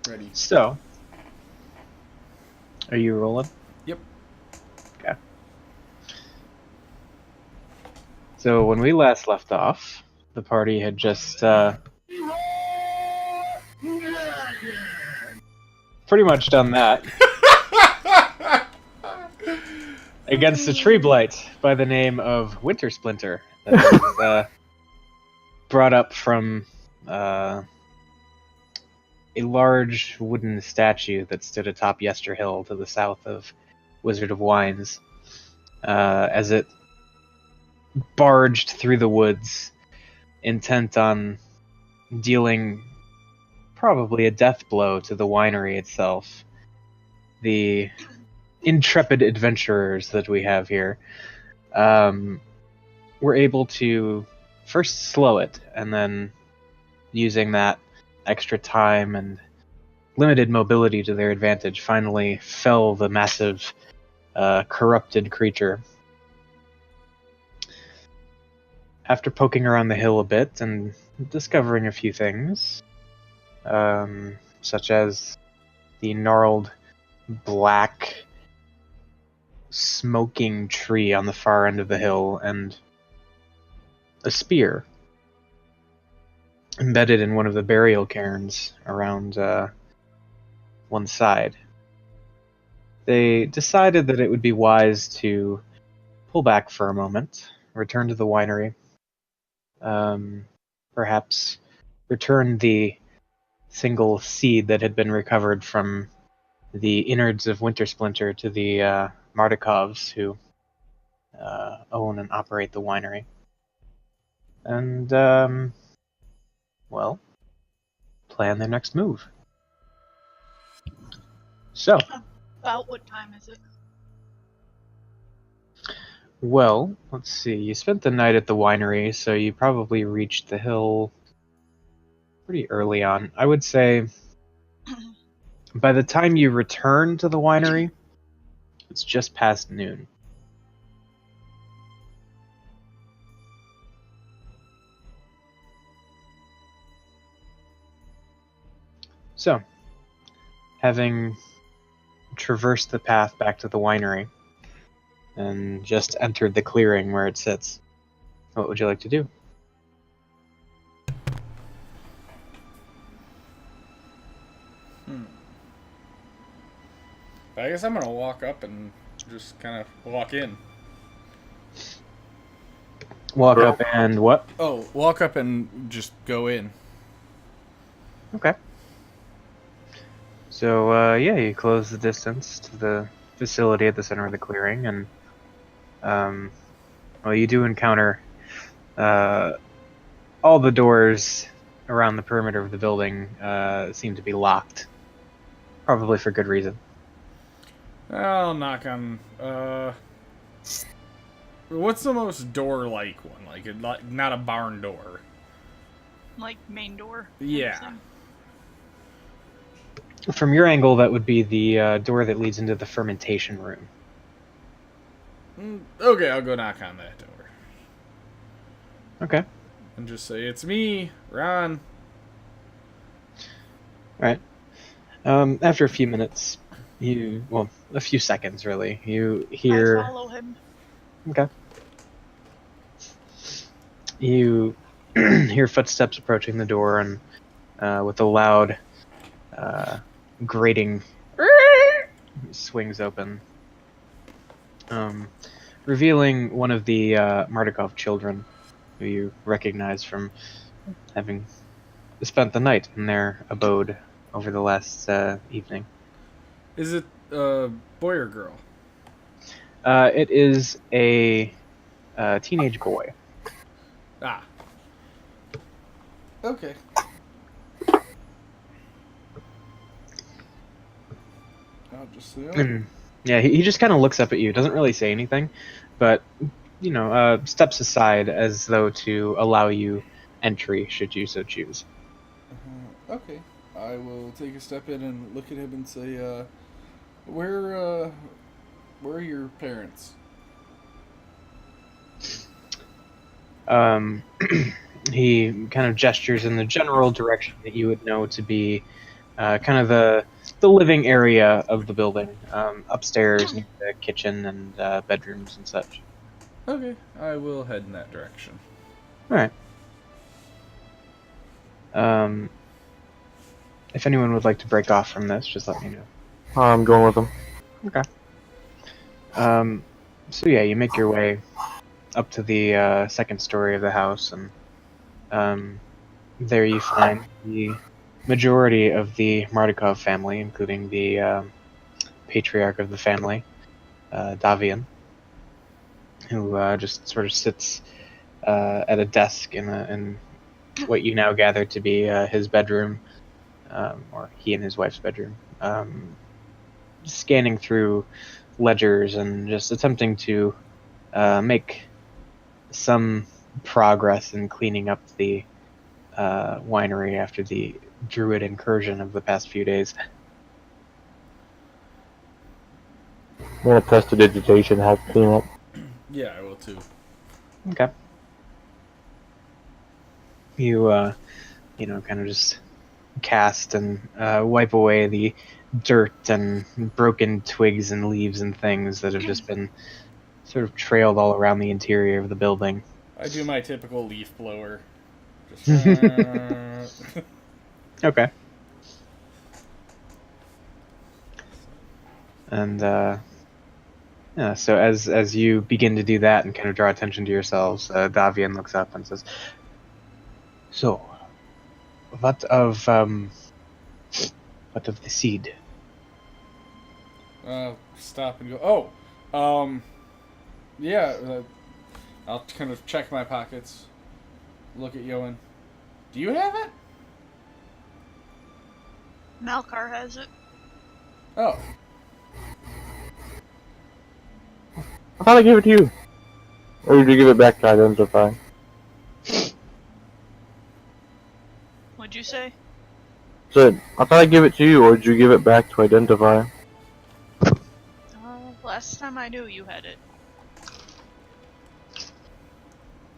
Ready. So, are you rolling? Yep. Okay. So when we last left off, the party had just pretty much done that against a tree blight by the name of Winter Splinter that was brought up from a large wooden statue that stood atop Yester Hill to the south of Wizard of Wines. As it barged through the woods, intent on dealing probably a death blow to the winery itself. The intrepid adventurers that we have here were able to first slow it, and then using that extra time and limited mobility to their advantage, finally fell the massive corrupted creature. After poking around the hill a bit and discovering a few things, such as the gnarled black smoking tree on the far end of the hill and a spear embedded in one of the burial cairns around one side. They decided that it would be wise to pull back for a moment, return to the winery, perhaps return the single seed that had been recovered from the innards of Winter Splinter to the Mardikovs, who own and operate the winery. And, well, plan their next move. So, About what time is it? well, let's see. You spent the night at the winery, so you probably reached the hill pretty early on. I would say by the time you return to the winery, it's just past noon. So, having traversed the path back to the winery and just entered the clearing where it sits, what would you like to do? I guess I'm gonna walk up and just kind of walk in. Walk up and what? Oh, walk up and just go in. Okay. So, yeah, you close the distance to the facility at the center of the clearing, and, well, you do encounter all the doors around the perimeter of the building seem to be locked. Probably for good reason. I'll knock on. What's the most door-like one? Like not a barn door. Like main door? Yeah. From your angle, that would be the door that leads into the fermentation room. Okay, I'll go knock on that door. Okay. And just say, it's me, Ron. Alright. After a few minutes, a few seconds really, you hear... I follow him. Okay. You hear footsteps approaching the door, and with a loud grating swings open, revealing one of the Mardukov children, who you recognize from having spent the night in their abode over the last evening. Is it a boy or girl? It is a teenage boy. Ah. Okay. I'll just say, Yeah, he just kind of looks up at you, doesn't really say anything, but, steps aside as though to allow you entry, should you so choose. Okay. I will take a step in and look at him and say, where are your parents? He kind of gestures in the general direction that you would know to be kind of the living area of the building, upstairs near the kitchen and bedrooms and such. Okay, I will head in that direction. All right. If anyone would like to break off from this, just let me know. I'm going with them. Okay. So yeah, you make your way up to the second story of the house, and there you find the majority of the Mardukov family, including the patriarch of the family, Davian, who just sort of sits at a desk in what you now gather to be his bedroom, or he and his wife's bedroom, scanning through ledgers and just attempting to make some progress in cleaning up the winery after the druid incursion of the past few days. I'm gonna press the digitation, have to clean up. Yeah, I will too. Okay. You, kind of just cast and wipe away the dirt and broken twigs and leaves and things that have just been sort of trailed all around the interior of the building. I do my typical leaf blower. Just. Okay. And yeah, so as you begin to do that and kind of draw attention to yourselves, Davian looks up and says, "So, what of the seed?" Stop and go. Oh, yeah. I'll kind of check my pockets. Look at Yoan. Do you have it? Malkar has it. Oh. I thought I gave it to you. Or did you give it back to identify? What'd you say? Said, I thought I gave it to you, or did you give it back to identify? Last time I knew you had it.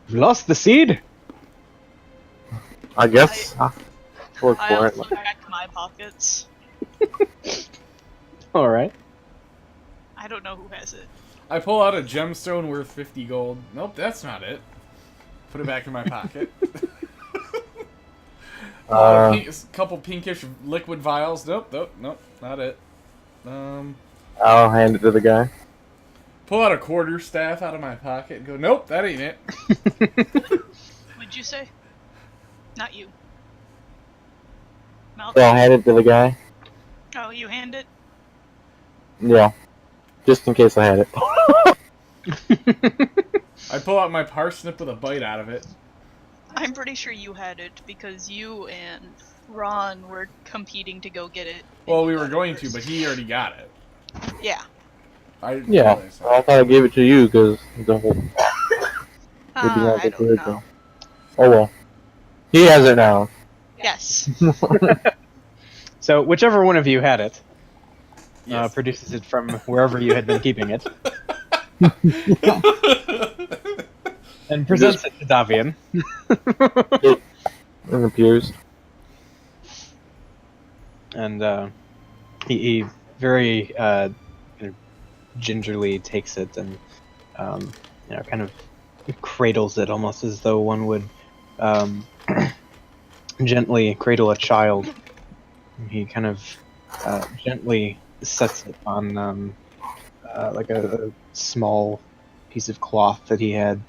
You've lost the seed? I guess. Look I for it. also checked my pockets. Alright. I don't know who has it. I pull out a gemstone worth 50 gold. Nope, that's not it. Put it back in my pocket. Couple pinkish liquid vials. Nope, not it. I'll hand it to the guy. Pull out a quarter staff out of my pocket and go, nope, that ain't it. What'd you say? Not you. So Malkar. I'll hand it to the guy. Oh, you hand it? Yeah. Just in case I had it. I pull out my parsnip with a bite out of it. I'm pretty sure you had it because you and Ron were competing to go get it. Well, we were going to, but he already got it. Yeah. I didn't Yeah. realize that. I thought I gave it to you because the whole. I don't know. Oh well. He has it now. Yes. So, whichever one of you had it, Yes. produces it from wherever you had been keeping it, and presents it to Davian. It appears. And he very kind of gingerly takes it and kind of cradles it almost as though one would gently cradle a child. He kind of gently sets it on like a small piece of cloth that he had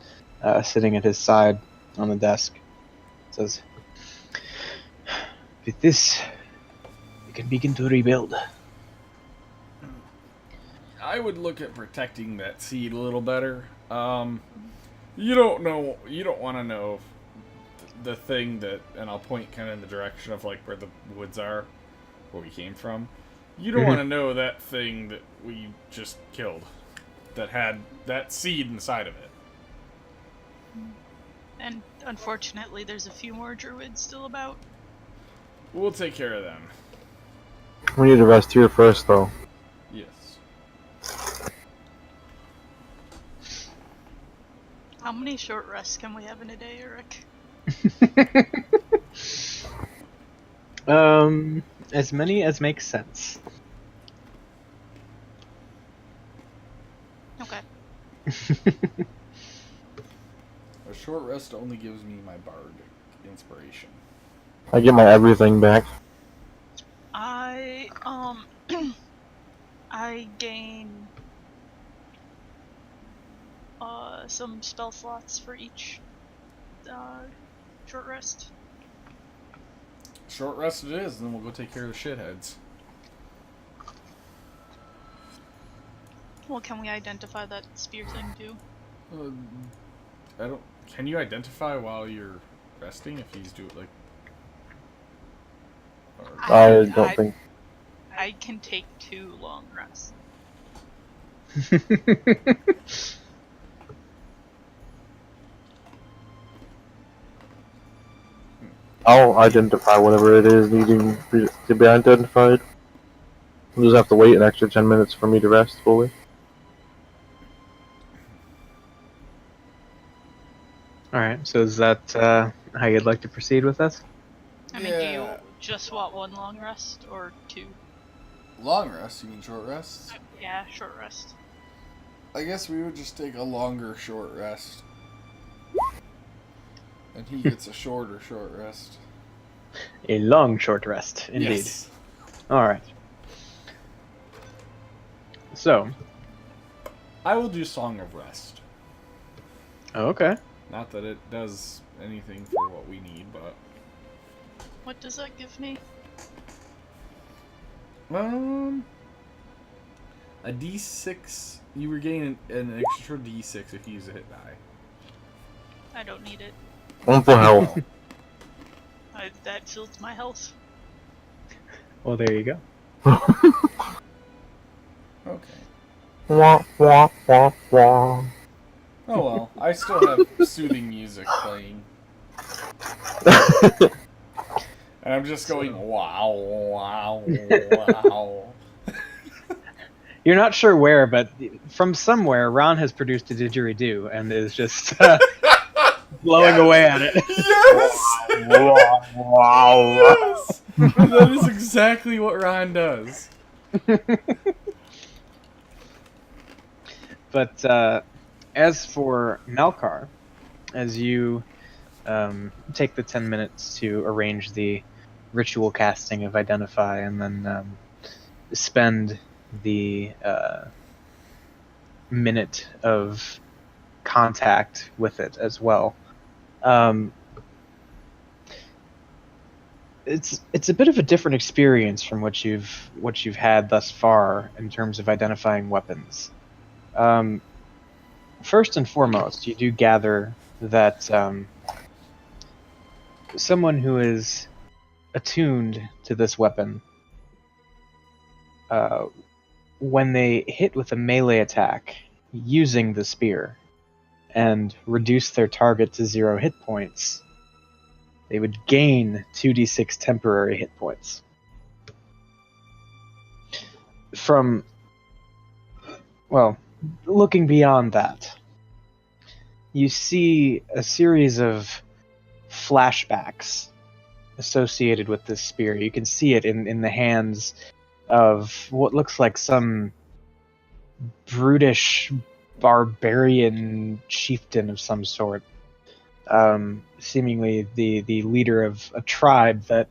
sitting at his side on the desk. Says, "With this, we can begin to rebuild." I would look at protecting that seed a little better. You don't want to know the thing that, and I'll point kind of in the direction of like where the woods are, where we came from. You don't want to know that thing that we just killed, that had that seed inside of it. And unfortunately, there's a few more druids still about. We'll take care of them. We need to rest here first, though. Yes. How many short rests can we have in a day, Eric? As many as makes sense. Okay. A short rest only gives me my bard inspiration. I get my everything back. I I gain some spell slots for each short rest. Short rest it is, and then we'll go take care of the shitheads. Well, can we identify that spear thing too? I don't. Can you identify while you're resting if he's doing like? Or, I don't think. I can take 2 long rests. I'll identify whatever it is needing to be identified. We'll just have to wait an extra 10 minutes for me to rest fully. Alright, so is that how you'd like to proceed with this? I mean, do you just want 1 long rest or 2? long rest? You mean short rest? Yeah, short rest. I guess we would just take a longer short rest. And he gets a shorter short rest. A long short rest, indeed. Yes. Alright. So. I will do Song of Rest. Okay. Not that it does anything for what we need, but... What does that give me? A D6... You regain an extra D6 if you use a hit die. I don't need it. One for health. That fills my health. Well, there you go. Okay. Wah, wah, wah, wah. Oh well, I still have soothing music playing. And I'm just going, wow, wow, wow. You're not sure where, but from somewhere, Ron has produced a didgeridoo and is just blowing away at it. Yes! Wow. Yes! That is exactly what Ron does. But as for Malkar, as you take the 10 minutes to arrange the ritual casting of Identify and then spend the minute of contact with it as well. It's a bit of a different experience from what you've had thus far in terms of identifying weapons. First and foremost, you do gather that someone who is attuned to this weapon, when they hit with a melee attack using the spear and reduce their target to 0 hit points, they would gain 2d6 temporary hit points. Looking beyond that, you see a series of flashbacks associated with this spear. You can see it in the hands of what looks like some brutish barbarian chieftain of some sort. Seemingly the leader of a tribe that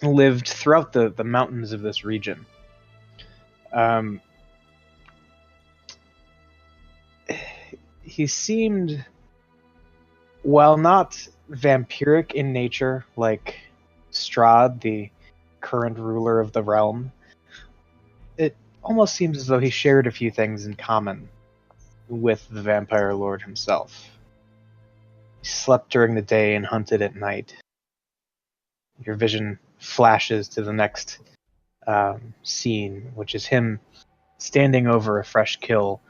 lived throughout the mountains of this region. He seemed, while not vampiric in nature like Strahd, the current ruler of the realm, it almost seems as though he shared a few things in common with the Vampire Lord himself. He slept during the day and hunted at night. Your vision flashes to the next scene, which is him standing over a fresh kill,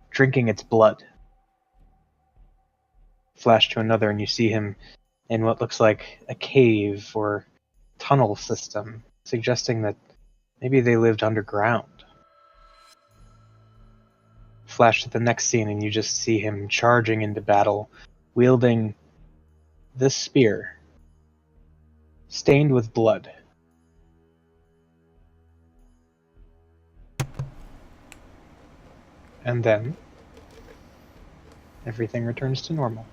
drinking its blood. Flash to another, and you see him in what looks like a cave or tunnel system, suggesting that maybe they lived underground. Flash to the next scene, and you just see him charging into battle, wielding this spear, stained with blood. And then everything returns to normal.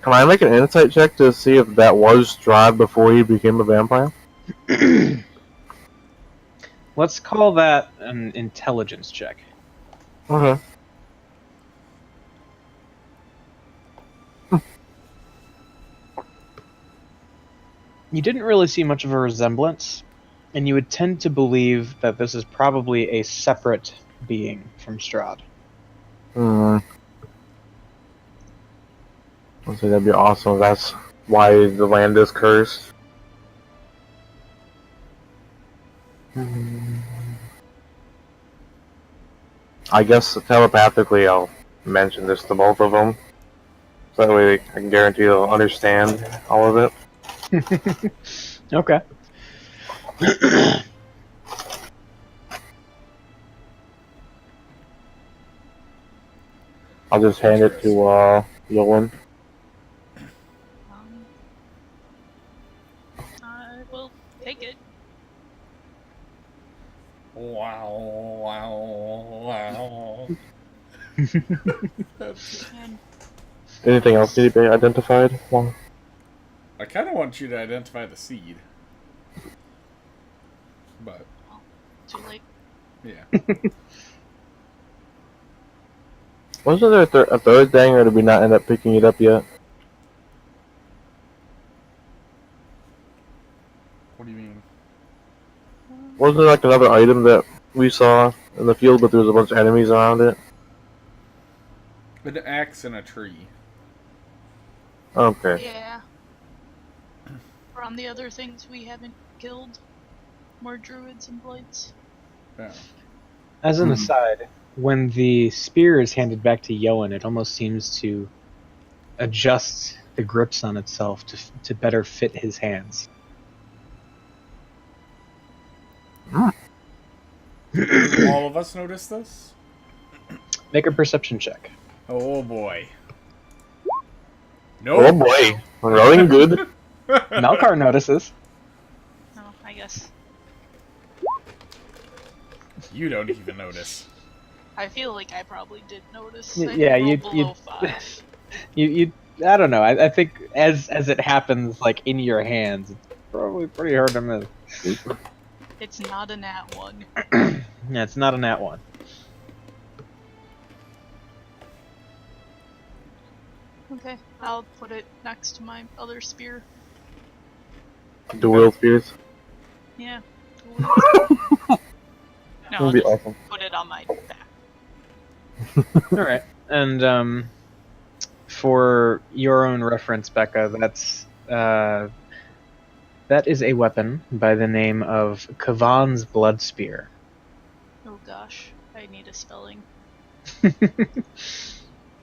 Can I make an insight check to see if that was Strahd before he became a vampire? Let's call that an intelligence check. Okay. You didn't really see much of a resemblance, and you would tend to believe that this is probably a separate being from Strahd. I'd say that'd be awesome if that's why the land is cursed. I guess telepathically I'll mention this to both of them. So that way I can guarantee they'll understand all of it. Okay. I'll just hand it to Yolan. I will take it. Wow, wow, wow. And Anything else need to be identified? Well, I kind of want you to identify the seed. But, too late. yeah. wasn't there a third thing, or did we not end up picking it up yet? What do you mean? Wasn't there like another item that we saw in the field, but there was a bunch of enemies around it? An axe and a tree. Okay. Yeah. From the other things we haven't killed. More druids and blights. Yeah. As an aside, when the spear is handed back to Yoan, it almost seems to adjust the grips on itself to better fit his hands. All of us notice this? Make a perception check. Oh boy. Oh No. boy, rolling good. Malkar notices. Oh, I guess. You don't even notice. I feel like I probably did notice. Y- I yeah, rolled you- below 5. You I don't know. I think as it happens, like in your hands, it's probably pretty hard to miss. It's not a nat 1. Yeah, it's not a nat one. Okay, I'll put it next to my other spear. Dual spears. Yeah. No, I'll That'd be just awesome. put it on my back. All right, and for your own reference, Becca, that is a weapon by the name of Kavan's Blood Spear. Oh gosh, I need a spelling.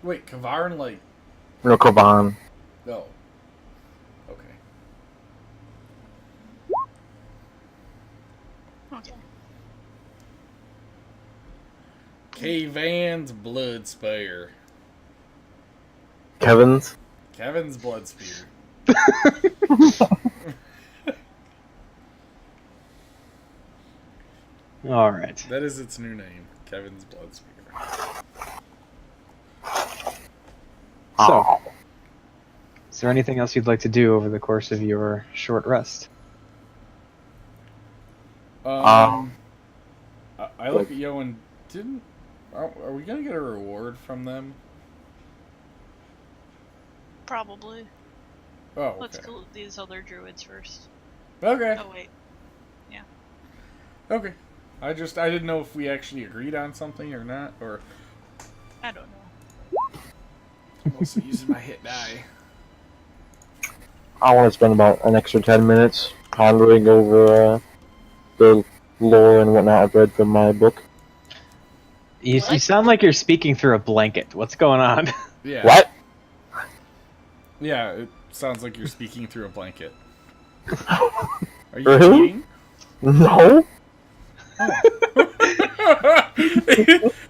Wait, Kavarn, like... No, Koban. No. Okay. Okay. Kavan's Blood Spear. Kevin's. Kevin's Blood Spear. All right. That is its new name. Kevin's Blood Spear. So, is there anything else you'd like to do over the course of your short rest? I look at Yo and didn't... Are we gonna get a reward from them? Probably. Oh, okay. Let's kill these other druids first. Okay. Oh wait. Okay. I didn't know if we actually agreed on something or not, or... I don't know. I'm also using my hit die. I want to spend about an extra 10 minutes pondering over the lore and whatnot I've read from my book. You What? sound like you're speaking through a blanket. What's going on? Yeah. What? Yeah, it sounds like you're speaking through a blanket. Are you Really? cheating? No?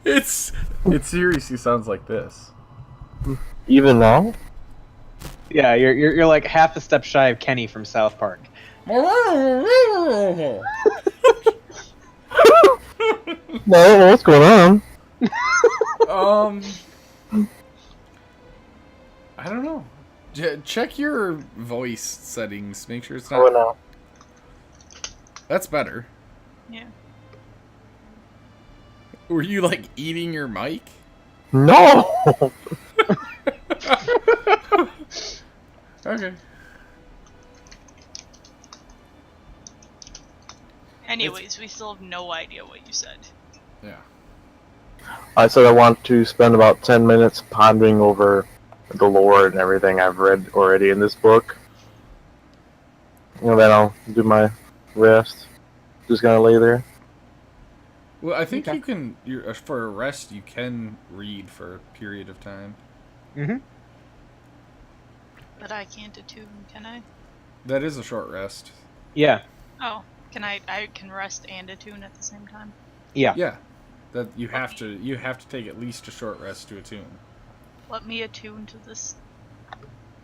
It's It seriously sounds like this. Even now? Yeah, you're like half a step shy of Kenny from South Park. No, what's going on? I don't know. Check your voice settings. Make sure it's Oh, not. no. Oh, That's better. Yeah. Were you like eating your mic? No! Okay. Anyways, we still have no idea what you said. Yeah. I said I want to spend about 10 minutes pondering over the lore and everything I've read already in this book. And then I'll do my rest. Just gonna lay there. Well, I think Okay. you can. For a rest, you can read for a period of time. Mm-hmm. But I can't attune, can I? That is a short rest. Yeah. Oh, can I can rest and attune at the same time? Yeah. Yeah. That you have to. You have to take at least a short rest to attune. Let me attune to this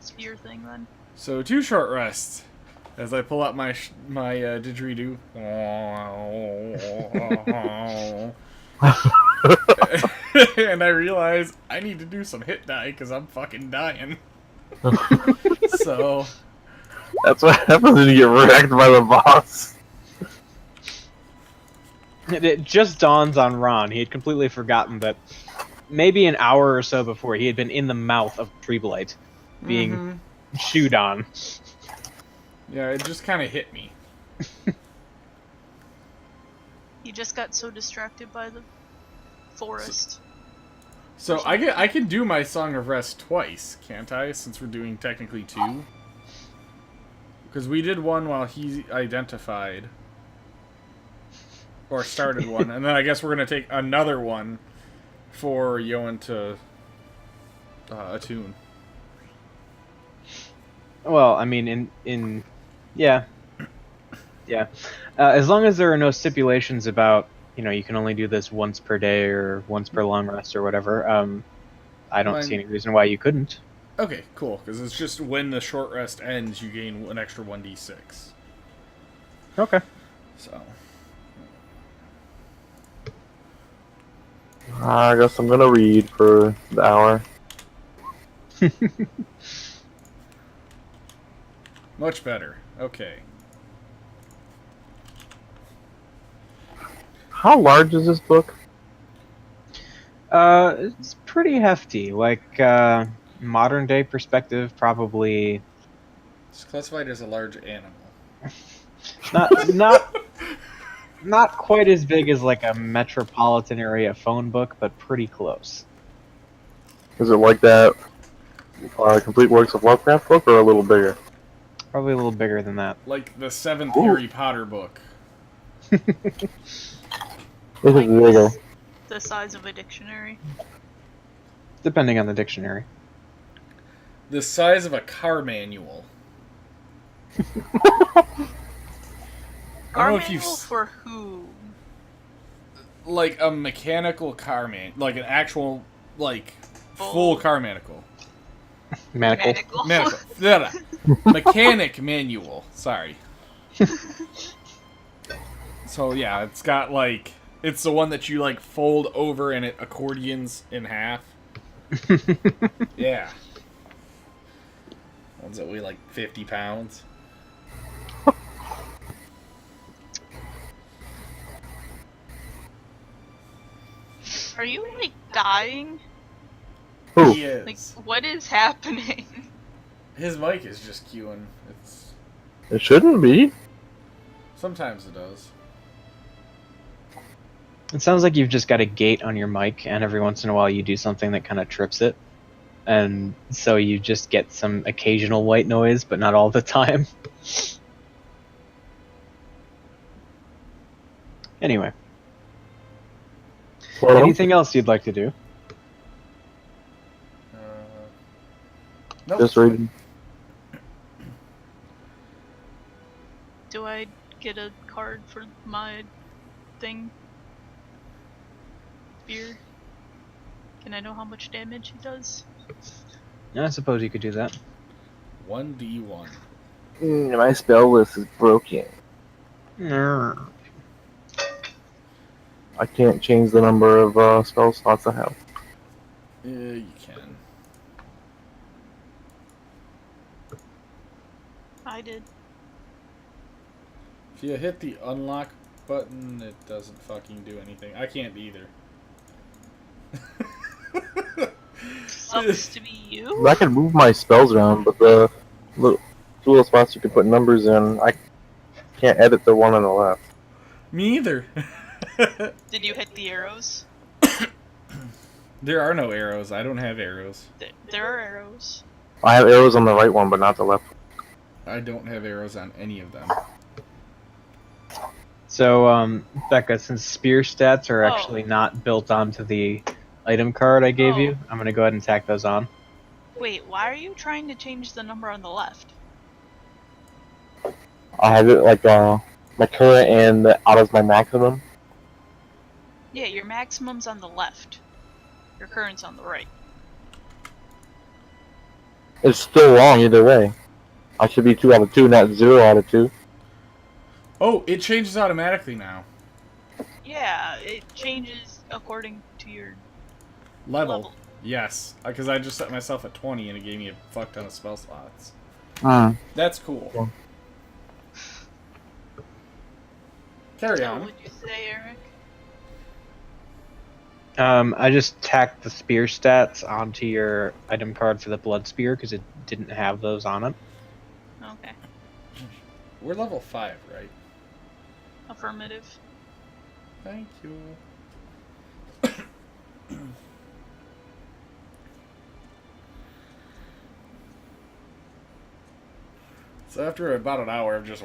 sphere thing then. So 2 short rests. As I pull out my didgeridoo. And I realize I need to do some hit die because I'm fucking dying. So That's what happens when you get wrecked by the boss. It just dawns on Ron. He had completely forgotten that maybe an hour or so before he had been in the mouth of Treeblight, being chewed on. yeah, it just kind of hit me. You just got so distracted by the forest. So I can do my Song of Rest twice, can't I? Since we're doing technically 2. Because we did one while he identified. Or started one. And then I guess we're going to take another one for Yoan to attune. Well, I mean, yeah. As long as there are no stipulations about, you can only do this once per day or once per long rest or whatever, I don't see any reason why you couldn't. Okay, cool. Because it's just when the short rest ends, you gain an extra 1d6. Okay. So. I guess I'm gonna read for the hour. Much better. Okay. How large is this book? It's pretty hefty. Like, modern day perspective, probably It's classified as a large animal. not quite as big as like a metropolitan area phone book, but pretty close. Is it like that Complete Works of Lovecraft book, or a little bigger? Probably a little bigger than that. Like the 7th Ooh. Harry Potter book. This is bigger. The size of a dictionary. Depending on the dictionary. The size of a car manual. I don't know if you've Manual for who? like a mechanical car like an actual full car manacle. Manacle. Manacle. Yeah, mechanic manual. Sorry. So yeah, it's got it's the one that you fold over and it accordions in half. Yeah. Ones that weigh 50 pounds. Are you dying? Who? He is. What is happening? His mic is just queuing. It shouldn't be. Sometimes it does. It sounds like you've just got a gate on your mic, and every once in a while you do something that kind of trips it. And so you just get some occasional white noise, but not all the time. Anyway. Well, Anything else you'd like to do? Nope. just reading. Do I get a card for my thing? Beer? Can I know how much damage he does? I suppose you could do that. 1d1. My spell list is broken. I can't change the number of spell slots I have. You can. I did. If you hit the unlock button, it doesn't fucking do anything. I can't either. Sucks to be you. I can move my spells around, but the little two little spots you can put numbers in, I can't edit the one on the left. Me either. Did you hit the arrows? There are no arrows. I don't have arrows. There are arrows. I have arrows on the right one, but not the left. I don't have arrows on any of them. So, Becca, since spear stats are actually not built onto the item card I gave you, I'm going to go ahead and tack those on. Wait, why are you trying to change the number on the left? I have it like my current and the autos my maximum. Yeah, your maximum's on the left. Your current's on the right. It's still wrong either way. I should be 2 out of 2, not 0 out of 2. Oh, it changes automatically now. Yeah, it changes according to your Level. Yes, because I just set myself at 20 and it gave me a fuck ton of spell slots. That's cool. Yeah. Carry What on. would you say, Eric? I just tacked the spear stats onto your item card for the blood spear because it didn't have those on it. Okay. We're level 5, right? Affirmative. Thank you. So after about an hour of just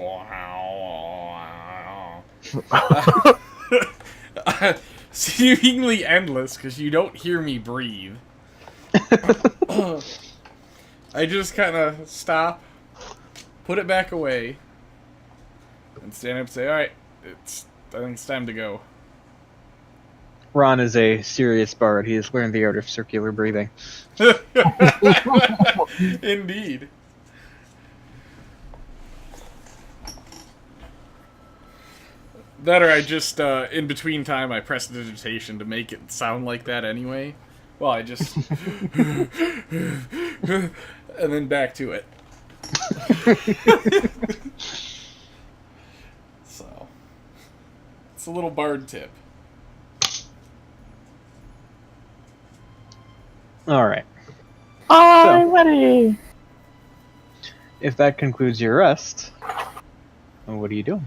seemingly endless because you don't hear me breathe, I just kind of stop, put it back away, and stand up and say, "All right, I think it's time to go." Ron is a serious bard. He has learned the art of circular breathing. Indeed. That or I just, in between time, I press digitation to make it sound like that anyway. Well, I just... and then back to it. So. It's a little bard tip. Alright. I'm ready! If that concludes your rest, then what are you doing?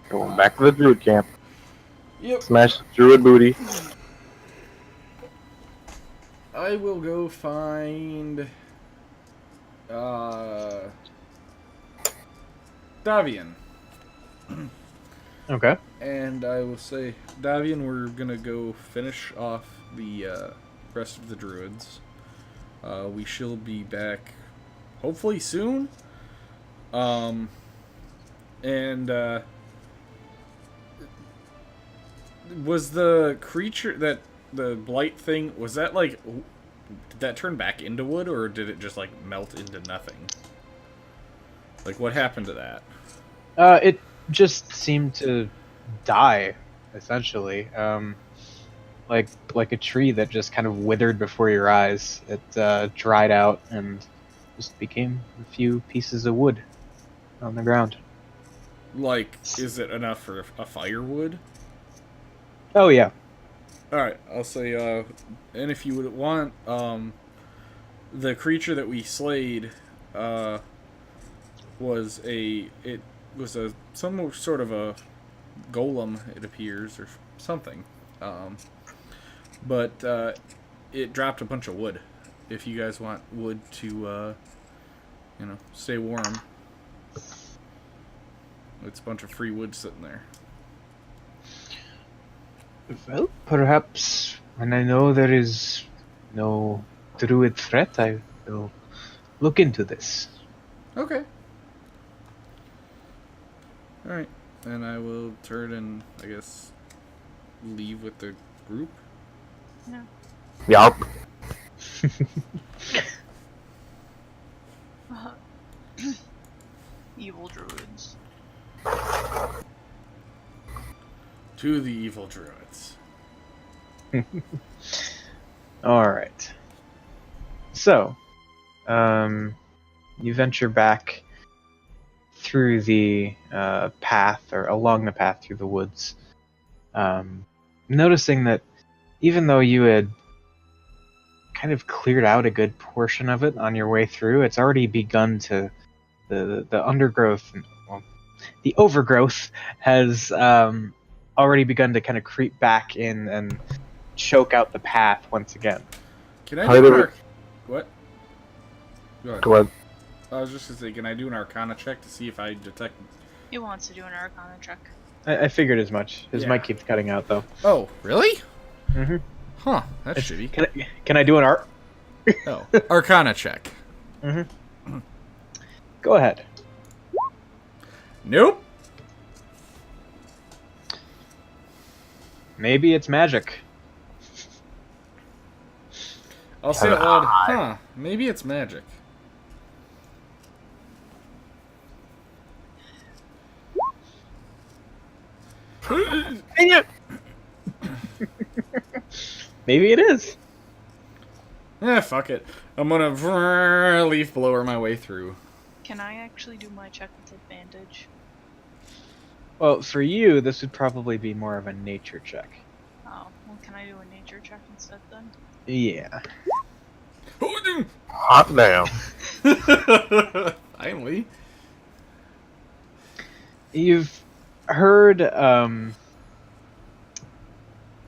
Going back to the druid camp. Yep. Smash druid booty. I will go find... Davian. Okay. And I will say, Davian, we're gonna go finish off the rest of the druids. We shall be back hopefully soon. Was the creature that the blight thing, was that like, did that turn back into wood or did it just like melt into nothing? Like what happened to that? It just seemed to die, essentially. Like a tree that just kind of withered before your eyes. It dried out and just became a few pieces of wood on the ground. Like, is it enough for a firewood? Oh yeah. Alright, I'll say, and if you would want, the creature that we slayed, was some sort of a golem, it appears, or something. But it dropped a bunch of wood. If you guys want wood to, stay warm. It's a bunch of free wood sitting there. Well, perhaps when I know there is no druid threat, I will look into this. Okay. Alright. And I will turn and, I guess, leave with the group. Yeah. Yup. Evil druids. To the evil druids. Alright. So, you venture back through the path, or along the path through the woods, noticing that even though you had kind of cleared out a good portion of it on your way through, it's already begun to the undergrowth, well, the overgrowth has already begun to kind of creep back in and choke out the path once again. Can I How do did an we- What? Go ahead. Go ahead. I was just gonna say, can I do an Arcana check to see if I detect? He wants to do an Arcana check. I figured as much. His Yeah. mic keeps cutting out though. Oh, really? Mm-hmm. Huh, that's shitty. Can I do an art? Oh, Arcana check. Mm-hmm. Go ahead. Nope. Maybe it's magic. I'll say it loud. Huh? Maybe it's magic. Maybe it is. Fuck it. I'm gonna leaf blower my way through. Can I actually do my check with advantage? Well, for you, this would probably be more of a nature check. Oh, well, can I do a nature check instead then? Yeah. Hot damn. Finally. You've heard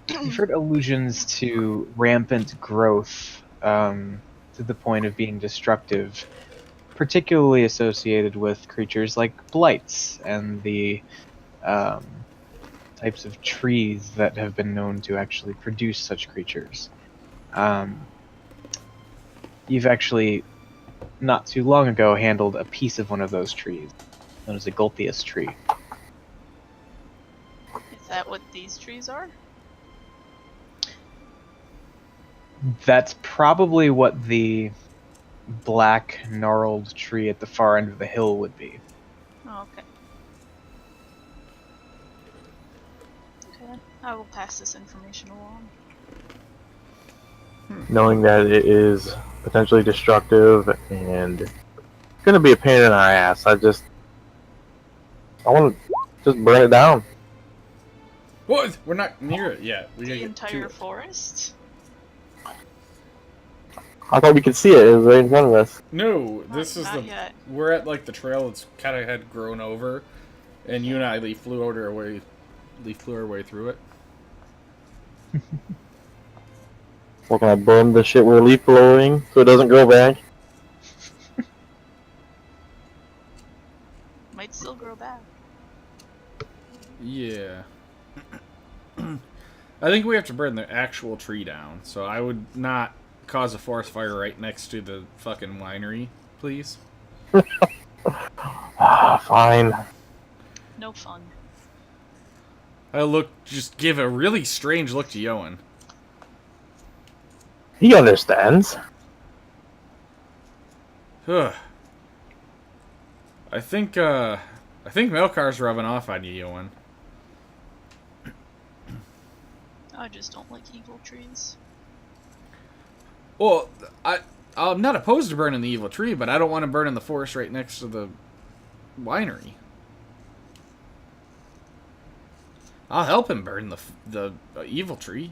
you've heard allusions to rampant growth to the point of being destructive, particularly associated with creatures like blights and the types of trees that have been known to actually produce such creatures. You've actually, not too long ago, handled a piece of one of those trees, known as a Gulthias tree. Is that what these trees are? That's probably what the black gnarled tree at the far end of the hill would be. Oh, okay. Okay, I will pass this information along. Knowing that it is potentially destructive and gonna be a pain in our ass, I want to just burn it down. What? We're not near it yet. We gotta The get to entire it. forest? I thought we could see it. It was right in front of us. No, this is Not the. yet. We're at like the trail that's kind of had grown over, and you and I leaf blew our way through it. We're gonna burn the shit we're leaf blowing so it doesn't grow back. Might still grow back. Yeah. I think we have to burn the actual tree down, so I would not cause a forest fire right next to the fucking winery, please. Fine. No fun. Just give a really strange look to Yoan. He understands. Ugh. I think Melkar's rubbing off on you, Yoan. I just don't like evil trees. Well, I'm not opposed to burning the evil tree, but I don't want to burn in the forest right next to the winery. I'll help him burn the evil tree.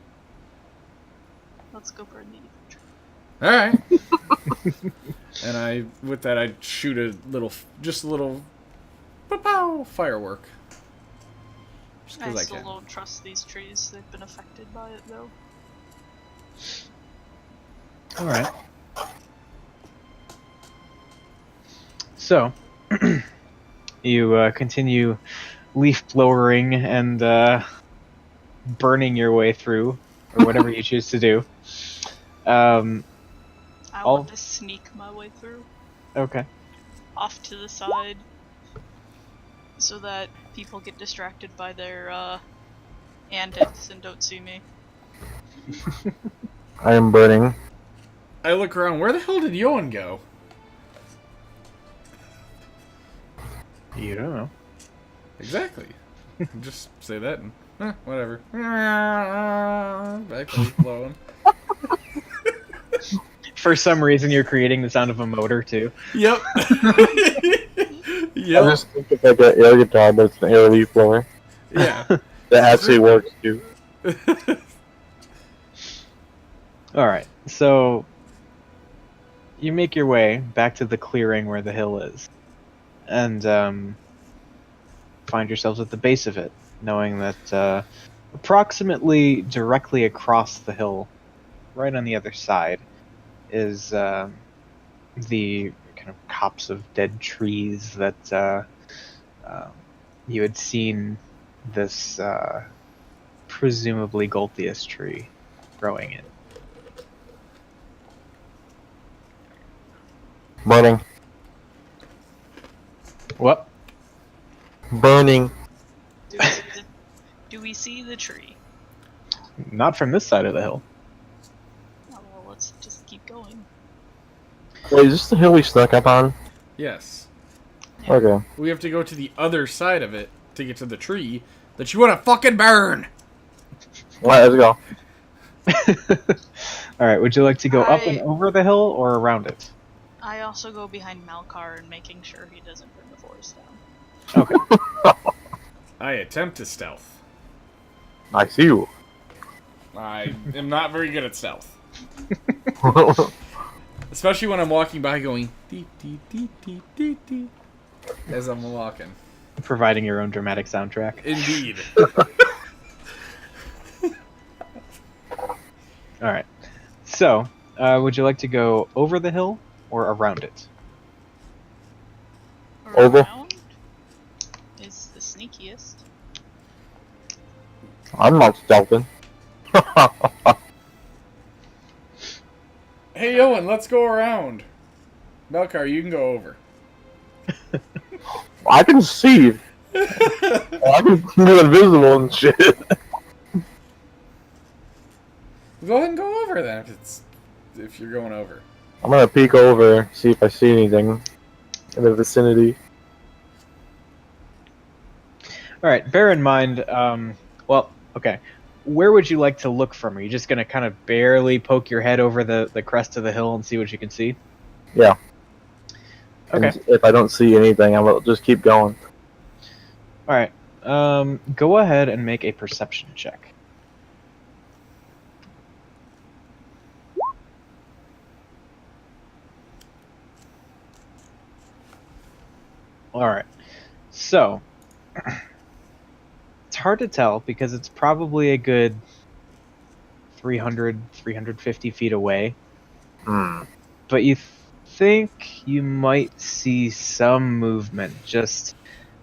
Let's go burn the evil tree. All right. And with that, I'd shoot a little pow firework. Just I because I still can. don't trust these trees. They've been affected by it, though. Alright. So, you continue leaf blowering and burning your way through, or whatever you choose to do. I I'll- want to sneak my way through. Okay. Off to the side. So that people get distracted by their antics and don't see me. I am burning. I look around. Where the hell did Yoan go? You don't know. Exactly. Just say that and whatever. Back to leaf blowing. For some reason, you're creating the sound of a motor too. Yep. I Yep. just think it's like an air guitar, but it's an air leaf blower. Yeah. That actually works too. All right, so you make your way back to the clearing where the hill is, and find yourselves at the base of it, knowing that approximately directly across the hill, right on the other side, is the kind of copse of dead trees that you had seen this presumably Golthius tree growing in. Burning. What? Burning. Do we see the tree? Not from this side of the hill. Oh, well, let's just keep going. Wait, is this the hill we snuck up on? Yes. Okay. We have to go to the other side of it to get to the tree that you want to fucking burn. Alright, let's go. Alright, would you like to go up and I- over the hill or around it? I also go behind Malkar and making sure he doesn't burn the forest down. Okay. I attempt to stealth. I see you. I am not very good at stealth. Especially when I'm walking by going dee dee dee dee dee dee as I'm walking. Providing your own dramatic soundtrack. Indeed. Alright. So, would you like to go over the hill or around it? Over. Around is the sneakiest. I'm not stealthing. Hey, Owen, let's go around. Melkar, you can go over. I can see. I can be invisible and shit. Go ahead and go over then if you're going over. I'm gonna peek over, see if I see anything in the vicinity. Alright, bear in mind, well, okay. Where would you like to look from? Are you just going to kind of barely poke your head over the crest of the hill and see what you can see? Yeah. Okay. And if I don't see anything, I will just keep going. Alright, go ahead and make a perception check. Alright, so it's hard to tell because it's probably a good 300, 350 feet away, but you think you might see some movement. Just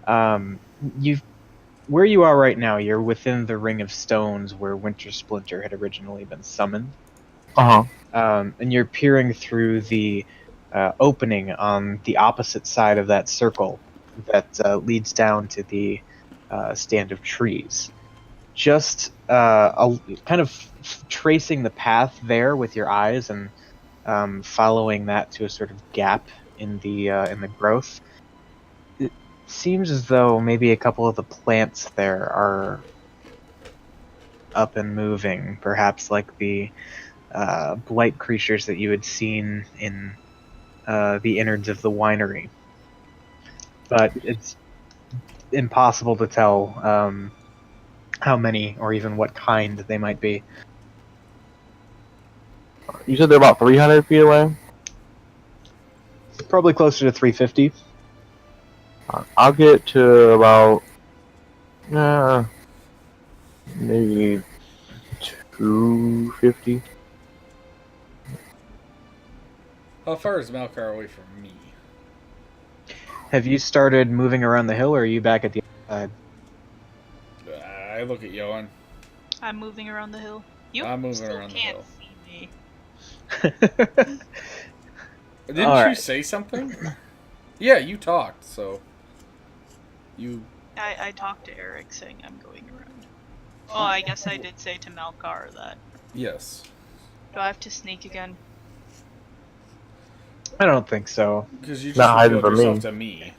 where you are right now, you're within the ring of stones where Winter Splinter had originally been summoned. And you're peering through the opening on the opposite side of that circle that leads down to the stand of trees. Just kind of tracing the path there with your eyes and following that to a sort of gap in the growth. It seems as though maybe a couple of the plants there are up and moving, perhaps like the blight creatures that you had seen in the innards of the winery. But it's impossible to tell how many or even what kind they might be. You said they're about 300 feet away? Probably closer to 350. I'll get to about maybe 250. How far is Malkar away from me? Have you started moving around the hill, or are you back at the other side? I look at Yoan. I'm moving around the hill. You I'm moving still around the can't hill. see me. Didn't All you right. say something? Yeah, you talked, so... You... I talked to Eric saying I'm going around. Oh, I guess I did say to Malkar that. Yes. Do I have to sneak again? I don't think so. Because you just Not hiding revealed from yourself me. to me.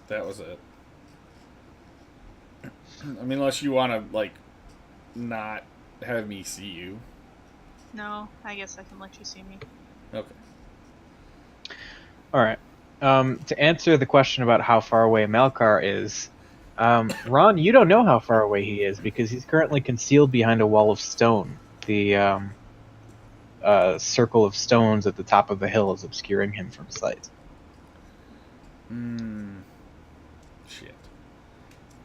That was it. I mean, unless you want to, like, not have me see you. No, I guess I can let you see me. Okay. All right. To answer the question about how far away Malkar is, Ron, you don't know how far away he is because he's currently concealed behind a wall of stone. The circle of stones at the top of the hill is obscuring him from sight. Shit.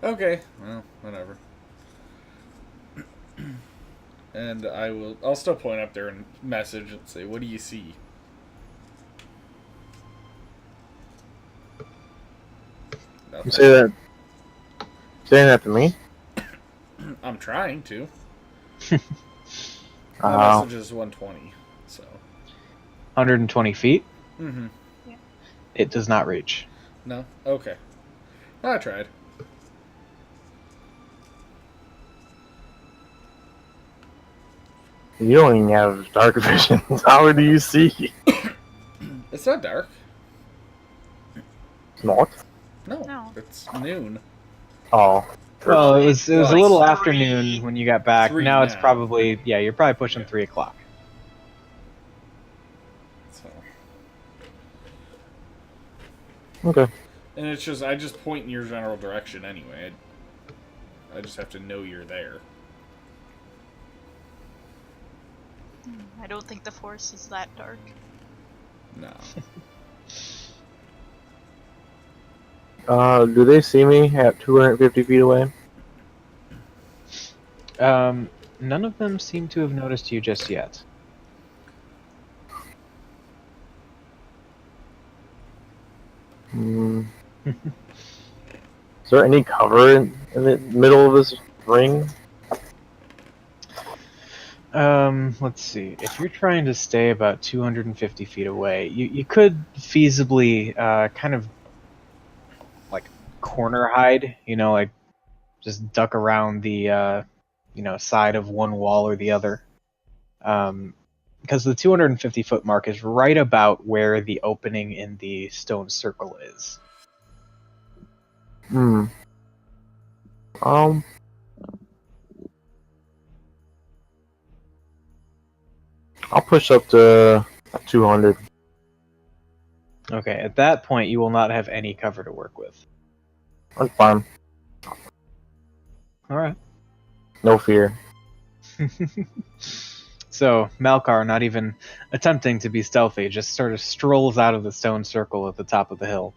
Okay, well, whatever. And I'll still point up there and message and say, what do you see? You Nothing. say that. Saying that to me? I'm trying to. My message is 120, so. 120 feet? Mm-hmm. It does not reach. No? Okay. I tried. You don't even have dark vision. How do you see? It's not dark. It's not. No. It's noon. Oh. Well, it was a Well, little it's afternoon when you got back. 3 Now it's now. probably, yeah, you're probably pushing Yeah. 3 o'clock. So. Okay. And it's just, I just point in your general direction anyway. I just have to know you're there. I don't think the forest is that dark. No. Do they see me at 250 feet away? None of them seem to have noticed you just yet. Hmm. Is there any cover in the middle of this ring? Let's see. If you're trying to stay about 250 feet away, you could feasibly kind of like corner hide, like just duck around the side of one wall or the other. Because the 250 foot mark is right about where the opening in the stone circle is. Hmm. I'll push up to 200. Okay, at that point you will not have any cover to work with. I'm fine. Alright. No fear. So, Malkar, not even attempting to be stealthy, just sort of strolls out of the stone circle at the top of the hill.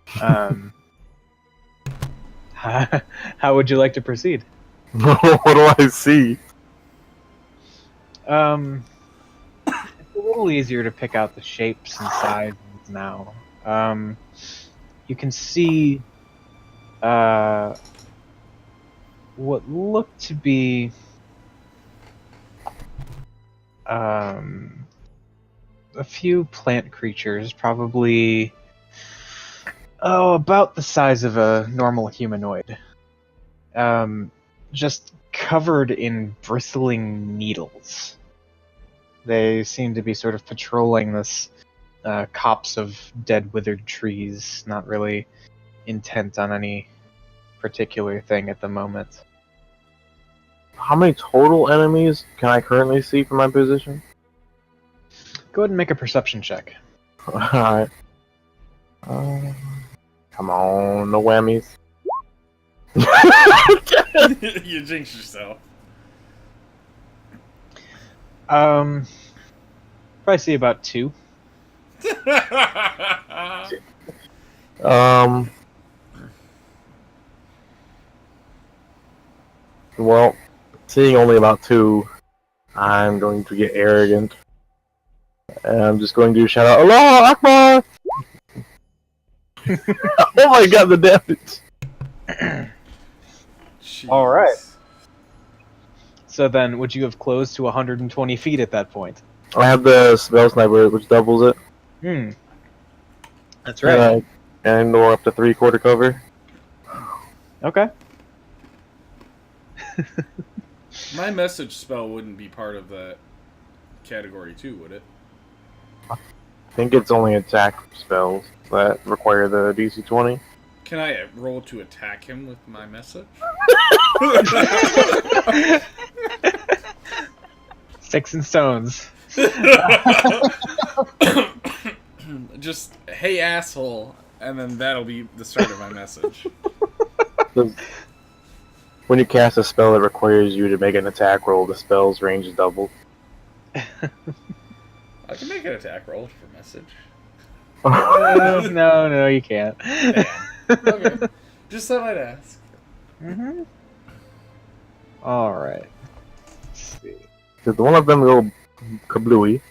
How would you like to proceed? What do I see? It's a little easier to pick out the shapes and sizes now. You can see what look to be a few plant creatures, probably about the size of a normal humanoid. Just covered in bristling needles. They seem to be sort of patrolling this copse of dead, withered trees, not really intent on any particular thing at the moment. How many total enemies can I currently see from my position? Go ahead and make a perception check. Alright. Come on, no whammies. You jinxed yourself. Probably see about 2. Well, seeing only about 2, I'm going to get arrogant. And I'm just going to shout out, Allah Akbar! Oh my god, the damage! All right. So then, would you have closed to 120 feet at that point? I have the spell sniper, which doubles it. That's right. And we're up to 3/4 cover. Okay. My message spell wouldn't be part of that category too, would it? I think it's only attack spells that require the DC 20. Can I roll to attack him with my message? Sticks and stones. Just, hey asshole, and then that'll be the start of my message. When you cast a spell that requires you to make an attack roll, the spell's range is doubled. I can make an attack roll for message. No, you can't. Damn. Okay. Just thought I'd ask. Mm-hmm. All right. Let's see. Did one of them go kablooey?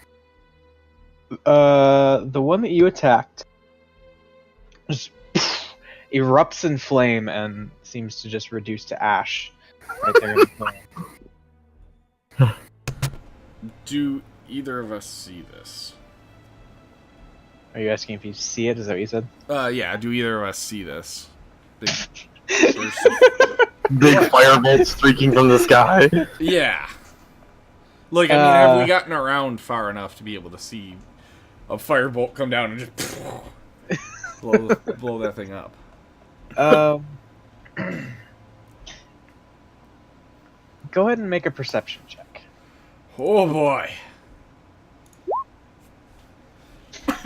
The one that you attacked just erupts in flame and seems to just reduce to ash right there in the flame. Do either of us see this? Are you asking if you see it? Is that what you said? Yeah, do either of us see this? Big burst Big firebolts streaking from the sky. Yeah. Like, I mean, have we gotten around far enough to be able to see a firebolt come down and just blow that thing up? Go ahead and make a perception check. Oh boy.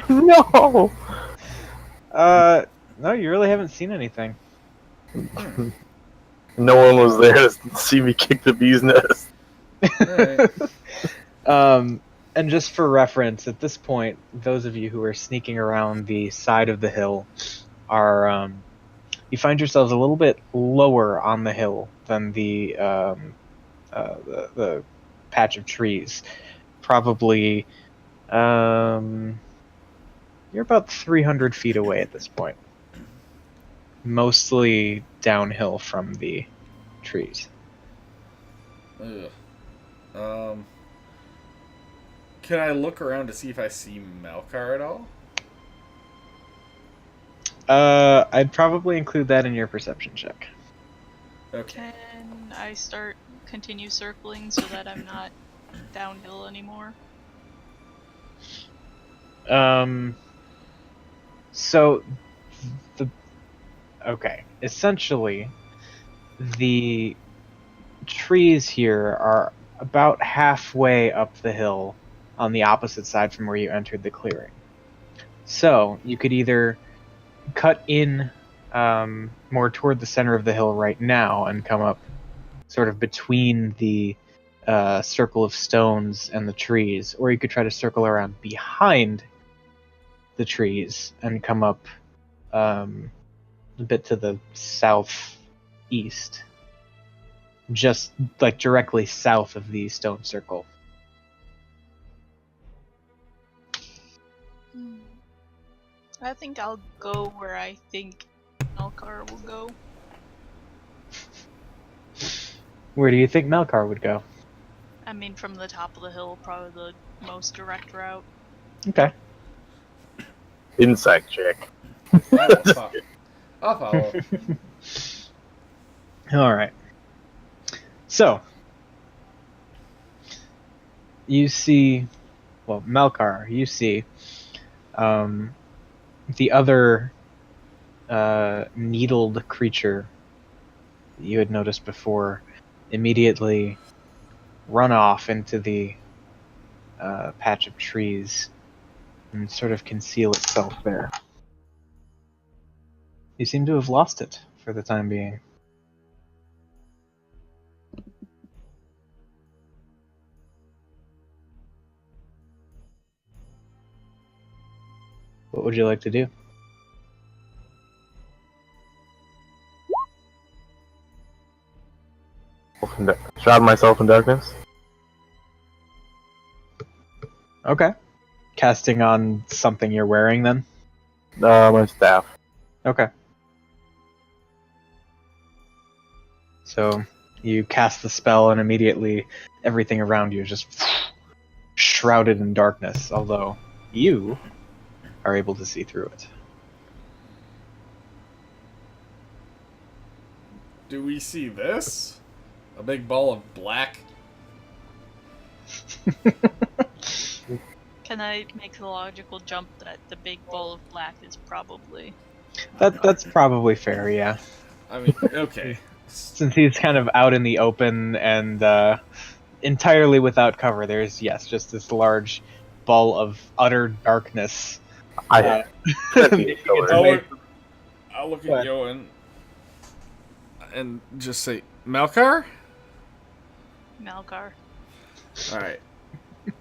No! No, you really haven't seen anything. No one was there to see me kick the bee's nest. Alright. And just for reference, at this point, those of you who are sneaking around the side of the hill are, you find yourselves a little bit lower on the hill than the patch of trees. Probably, you're about 300 feet away at this point. Mostly downhill from the trees. Ugh. Can I look around to see if I see Malkar at all? I'd probably include that in your perception check. Okay. Can I continue circling so that I'm not downhill anymore? Essentially, the trees here are about halfway up the hill on the opposite side from where you entered the clearing. So, you could either cut in more toward the center of the hill right now and come up sort of between the circle of stones and the trees, or you could try to circle around behind the trees and come up a bit to the southeast, just like directly south of the stone circle. I think I'll go where I think Malkar will go. Where do you think Malkar would go? I mean, from the top of the hill, probably the most direct route. Okay. Insect check. I'll follow. Alright. So, you see, well, Malkar, you see the other needled creature that you had noticed before immediately run off into the patch of trees and sort of conceal itself there. You seem to have lost it for the time being. What would you like to do? Shroud myself in darkness. Okay. Casting on something you're wearing then? My staff. Okay. So you cast the spell and immediately everything around you is just shrouded in darkness, although you are able to see through it. Do we see this? A big ball of black? Can I make the logical jump that the big ball of black is probably... That's probably fair, yeah. I mean, okay. Since he's kind of out in the open and entirely without cover, there's, yes, just this large ball of utter darkness. I I'll look What? at Yoan and just say, Malkar? Malkar. Alright.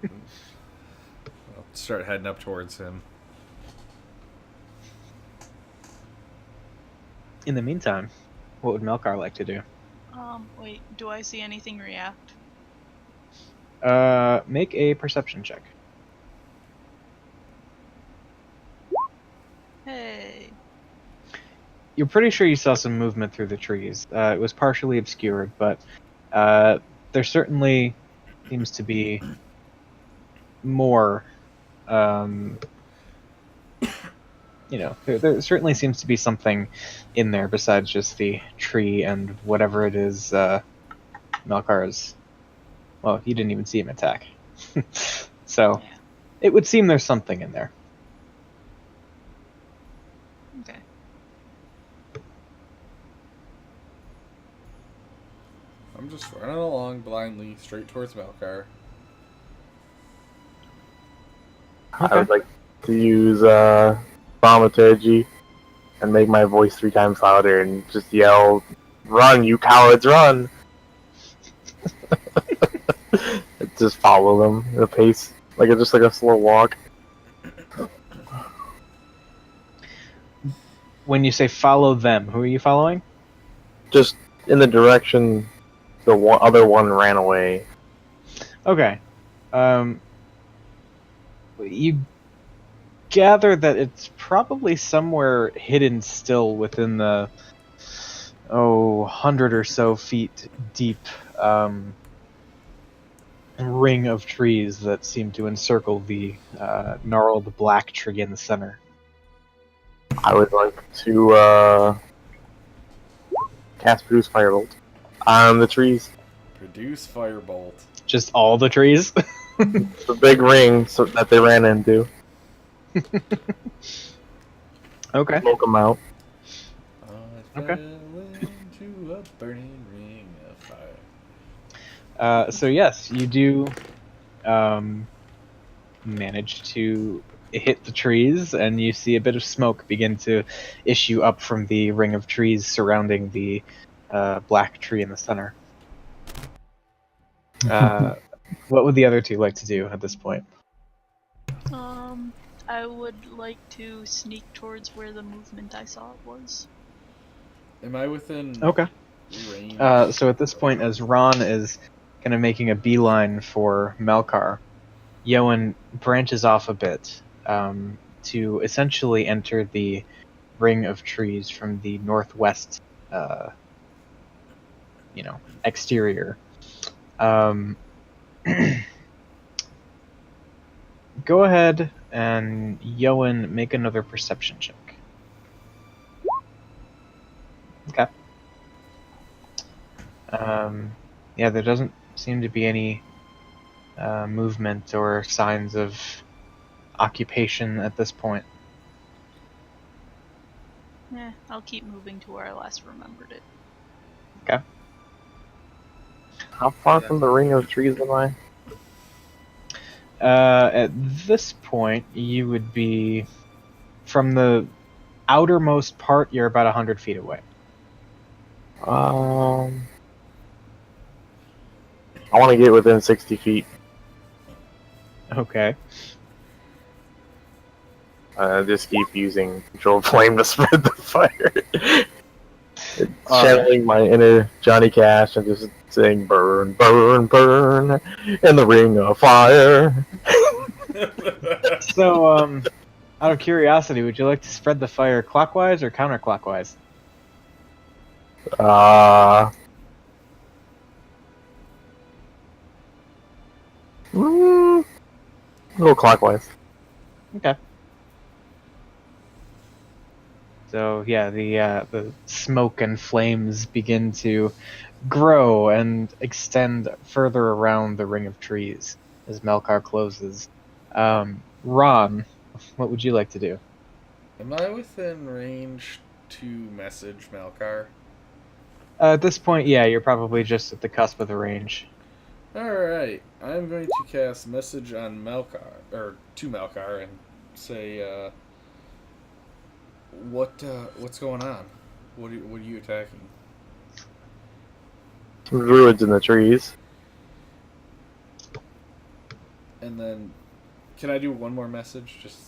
I'll start heading up towards him. In the meantime, what would Melkar like to do? Wait, do I see anything react? Make a perception check. Hey. You're pretty sure you saw some movement through the trees. It was partially obscured, but there certainly seems to be more. There certainly seems to be something in there besides just the tree and whatever it is. Melkar's. Well, you didn't even see him attack, so Yeah. it would seem there's something in there. Okay. I'm just running along blindly, straight towards Malkar. I would like to use Thaumaturgy and make my voice 3 times louder and just yell, "Run, you cowards, run!" Just follow them at a pace, just like a slow walk. When you say follow them, who are you following? Just in the direction the other one ran away. Okay. You gather that it's probably somewhere hidden still within the 100 or so feet deep ring of trees that seem to encircle the gnarled black tree in the center. I would like to cast Produce Firebolt on the trees. Produce Firebolt. Just all the trees? The big ring that they ran into. Okay. Smoke them out. I Okay. fell into a burning ring of fire. So yes, you do manage to hit the trees, and you see a bit of smoke begin to issue up from the ring of trees surrounding the black tree in the center. What would the other two like to do at this point? I would like to sneak towards where the movement I saw was. Am I within Okay. range? So at this point, as Ron is kind of making a beeline for Melkar, Yoan branches off a bit to essentially enter the ring of trees from the northwest, exterior. Go ahead and Yoan make another perception check. Okay. Yeah, there doesn't seem to be any movement or signs of occupation at this point. I'll keep moving to where I last remembered it. Okay. How far from the ring of trees am I? At this point, you would be from the outermost part. You're about 100 feet away. I want to get within 60 feet. Okay. Just keep using Control Flame to spread the fire. All Channeling my inner Johnny Cash and just saying, "Burn, burn, burn in the ring of fire." So, out of curiosity, would you like to spread the fire clockwise or counterclockwise? Go clockwise. Okay. So yeah, the smoke and flames begin to grow and extend further around the ring of trees as Melkar closes. Ron, what would you like to do? Am I within range to message Malkar? At this point, yeah, you're probably just at the cusp of the range. Alright, I'm going to cast message on Malkar, or to Malkar, and say, what's going on? What are you attacking? Druids in the trees. And then, can I do one more message? Just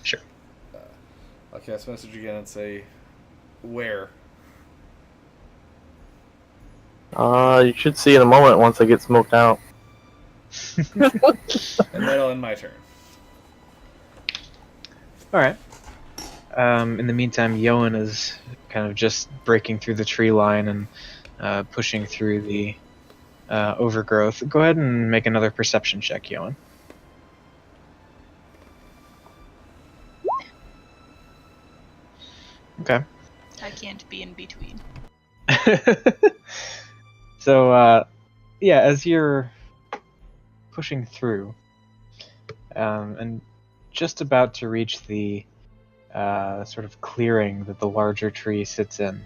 Sure. I'll cast message again and say, where? You should see in a moment once I get smoked out. And that'll end my turn. Alright. In the meantime, Yoan is kind of just breaking through the tree line and pushing through the overgrowth. Go ahead and make another perception check, Yoan. Okay. I can't be in between. So, yeah, as you're pushing through, and just about to reach the sort of clearing that the larger tree sits in,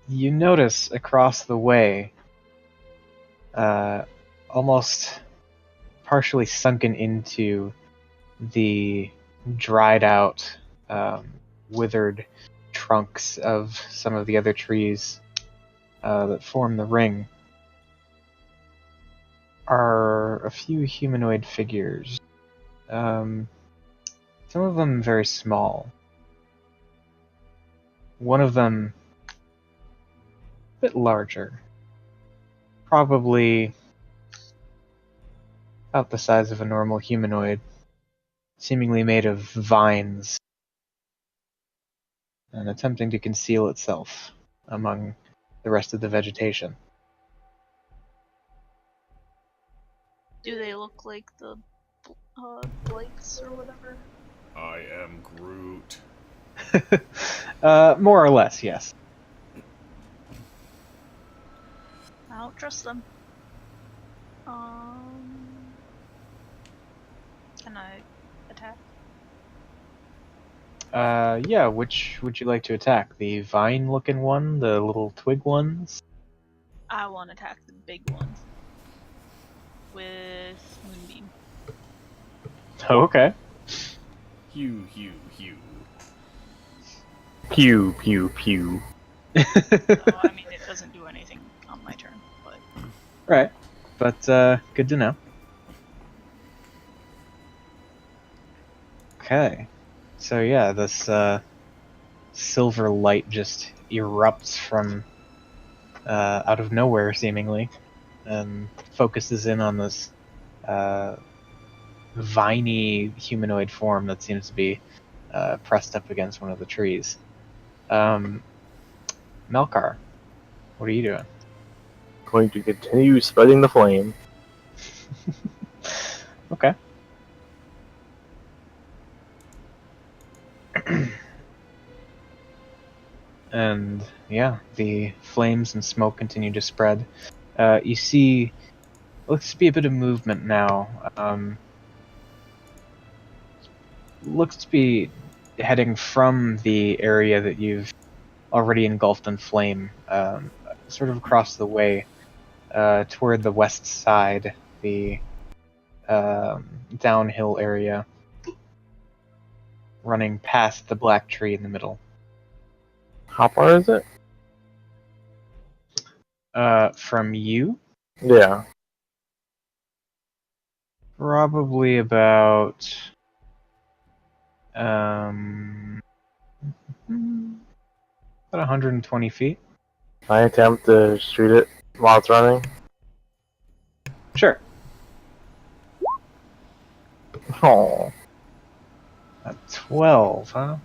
you notice across the way, almost partially sunken into the dried out, withered trunks of some of the other trees that form the ring, are a few humanoid figures. Some of them very small. One of them a bit larger. Probably about the size of a normal humanoid, seemingly made of vines, and attempting to conceal itself among the rest of the vegetation. Do they look like the Blakes or whatever? I am Groot. More or less, yes. I don't trust them. Can I attack? Yeah, which would you like to attack? The vine-looking one? The little twig ones? I want to attack the big one. With Moonbeam. Oh, okay. Hew, hew, hew. Pew, pew, pew. Oh, I mean, it doesn't do anything on my turn, but... Right. But, good to know. Okay. So yeah, this, silver light just erupts from, out of nowhere, seemingly, and focuses in on this, viney humanoid form that seems to be, pressed up against one of the trees. Melkar, what are you doing? Going to continue spreading the flame. Okay. And yeah, the flames and smoke continue to spread. You see, looks to be a bit of movement now. Looks to be heading from the area that you've already engulfed in flame, sort of across the way, toward the west side, the downhill area, running past the black tree in the middle. How far is it? From you, Yeah. probably about about 120 feet. I attempt to shoot it while it's running. Sure. Oh. At 12, huh?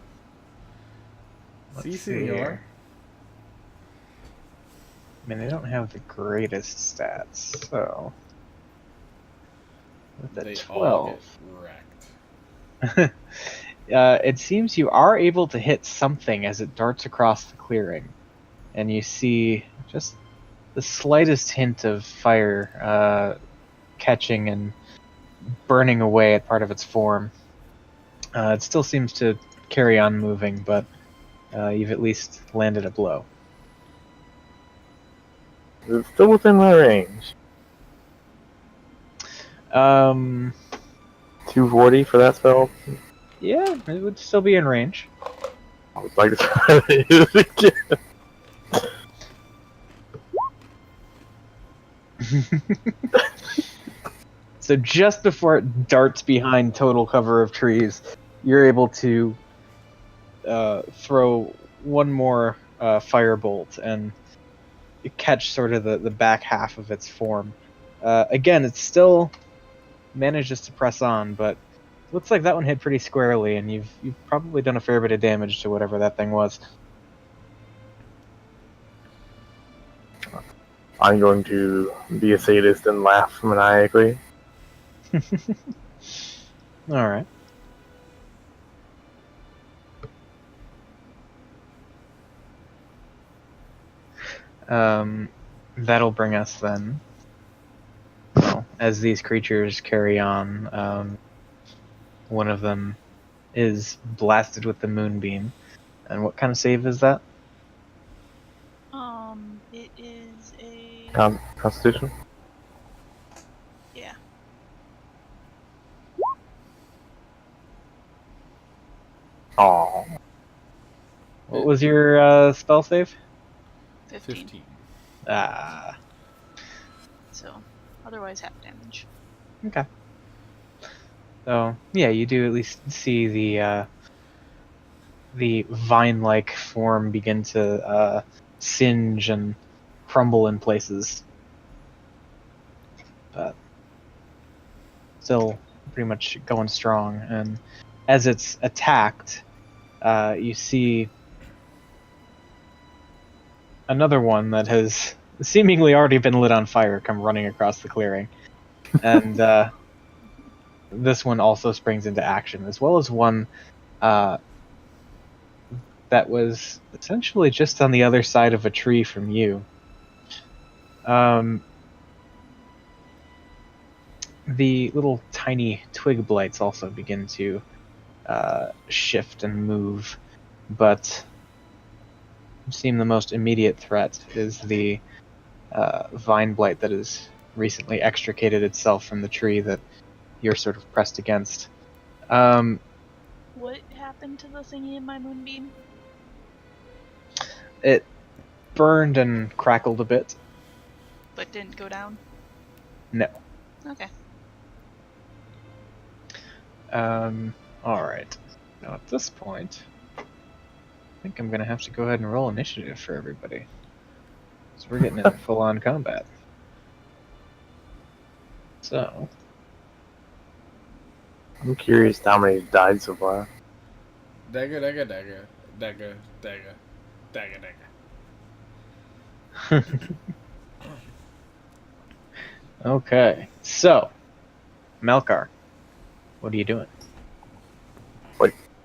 Let's Si, see senor. here. I mean, they don't have the greatest stats, so with the They all 12, get wrecked. it seems you are able to hit something as it darts across the clearing, and you see just the slightest hint of fire catching and burning away at part of its form. It still seems to carry on moving, but you've at least landed a blow. Is it still within my range? 240 for that spell? Yeah, it would still be in range. I would like to try to use it again. So just before it darts behind total cover of trees, you're able to throw one more firebolt and catch sort of the back half of its form. Again, it still manages to press on, but looks like that one hit pretty squarely, and you've probably done a fair bit of damage to whatever that thing was. I'm going to be a sadist and laugh maniacally. Alright. That'll bring us then. Well, as these creatures carry on, one of them is blasted with the moonbeam. And what kind of save is that? It is a Constitution? yeah. Oh, What was your spell save? 15. Ah, So, otherwise half damage. okay. So yeah, you do at least see the vine-like form begin to singe and crumble in places, but still pretty much going strong. And as it's attacked, you see another one that has seemingly already been lit on fire come running across the clearing, and this one also springs into action, as well as one that was essentially just on the other side of a tree from you. The little tiny twig blights also begin to shift and move, but seem the most immediate threat is the vine blight that has recently extricated itself from the tree that you're sort of pressed against. What happened to the thingy in my moonbeam? It burned and crackled a bit. But didn't go down? No. Okay. Alright. Now at this point, I think I'm gonna have to go ahead and roll initiative for everybody. So we're getting into full-on combat. So, I'm curious how many died so far. Dagger, dagger, dagger, dagger, dagger, dagger, dagger. okay. So, Melkar, what are you doing?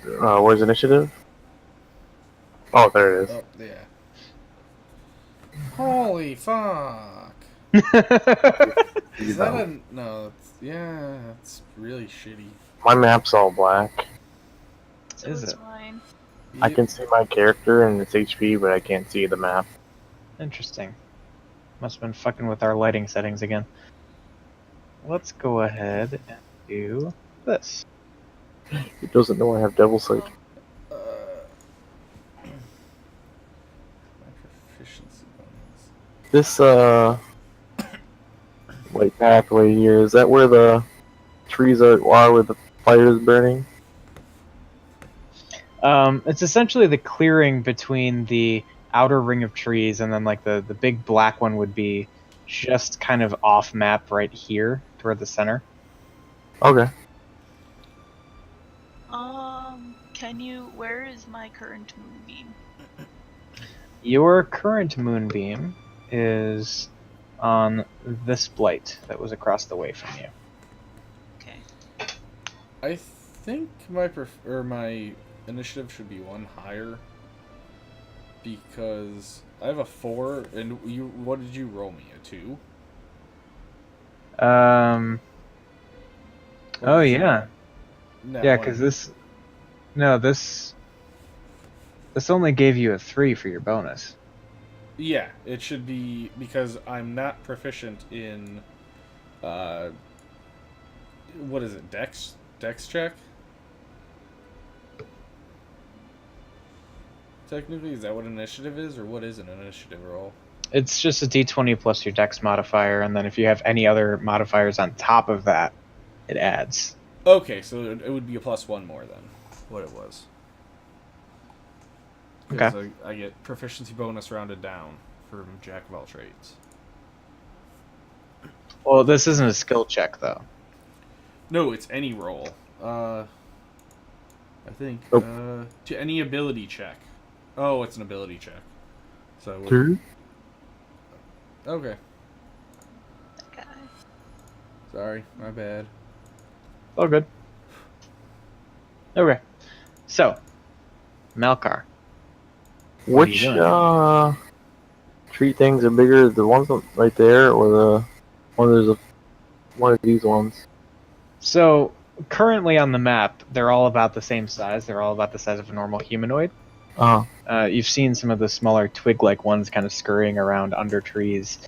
Where's initiative? Oh, there it is. Oh, yeah. Holy fuck. Is that a... No, yeah, that's really shitty. My map's all black. So Is it's it? fine. I can see my character and its HP, but I can't see the map. Interesting. Must have been fucking with our lighting settings again. Let's go ahead and do this. It doesn't know I have Devil Sight. My proficiency bonus. This, white pathway here, is that where the trees are where the fire is burning? It's essentially the clearing between the outer ring of trees, and then like the big black one would be just kind of off map right here toward the center. Okay. Where is my current moonbeam? Your current moonbeam is on this blight that was across the way from you. Okay. I think my initiative should be one higher because I have a 4, and what did you roll me? A 2? Oh yeah. Net Yeah, one. because this only gave you a 3 for your bonus. Yeah, it should be because I'm not proficient in what is it? Dex check? Technically, is that what initiative is, or what is an initiative roll? It's just a d20 plus your dex modifier, and then if you have any other modifiers on top of that, it adds. Okay, so it would be a +1 more than what it was. Because Okay. I get proficiency bonus rounded down from Jack of all trades. Well, this isn't a skill check, though. No, it's any roll. I think Oh. to any ability check. Oh, it's an ability check. So it would- 2? okay. Guy. Sorry, my bad. All good. Okay. So, Malkar. What are Which you doing? tree things are bigger? The ones right there, or the one of these ones? So, currently on the map, they're all about the same size. They're all about the size of a normal humanoid. Oh, You've seen some of the smaller twig-like ones kind of scurrying around under trees,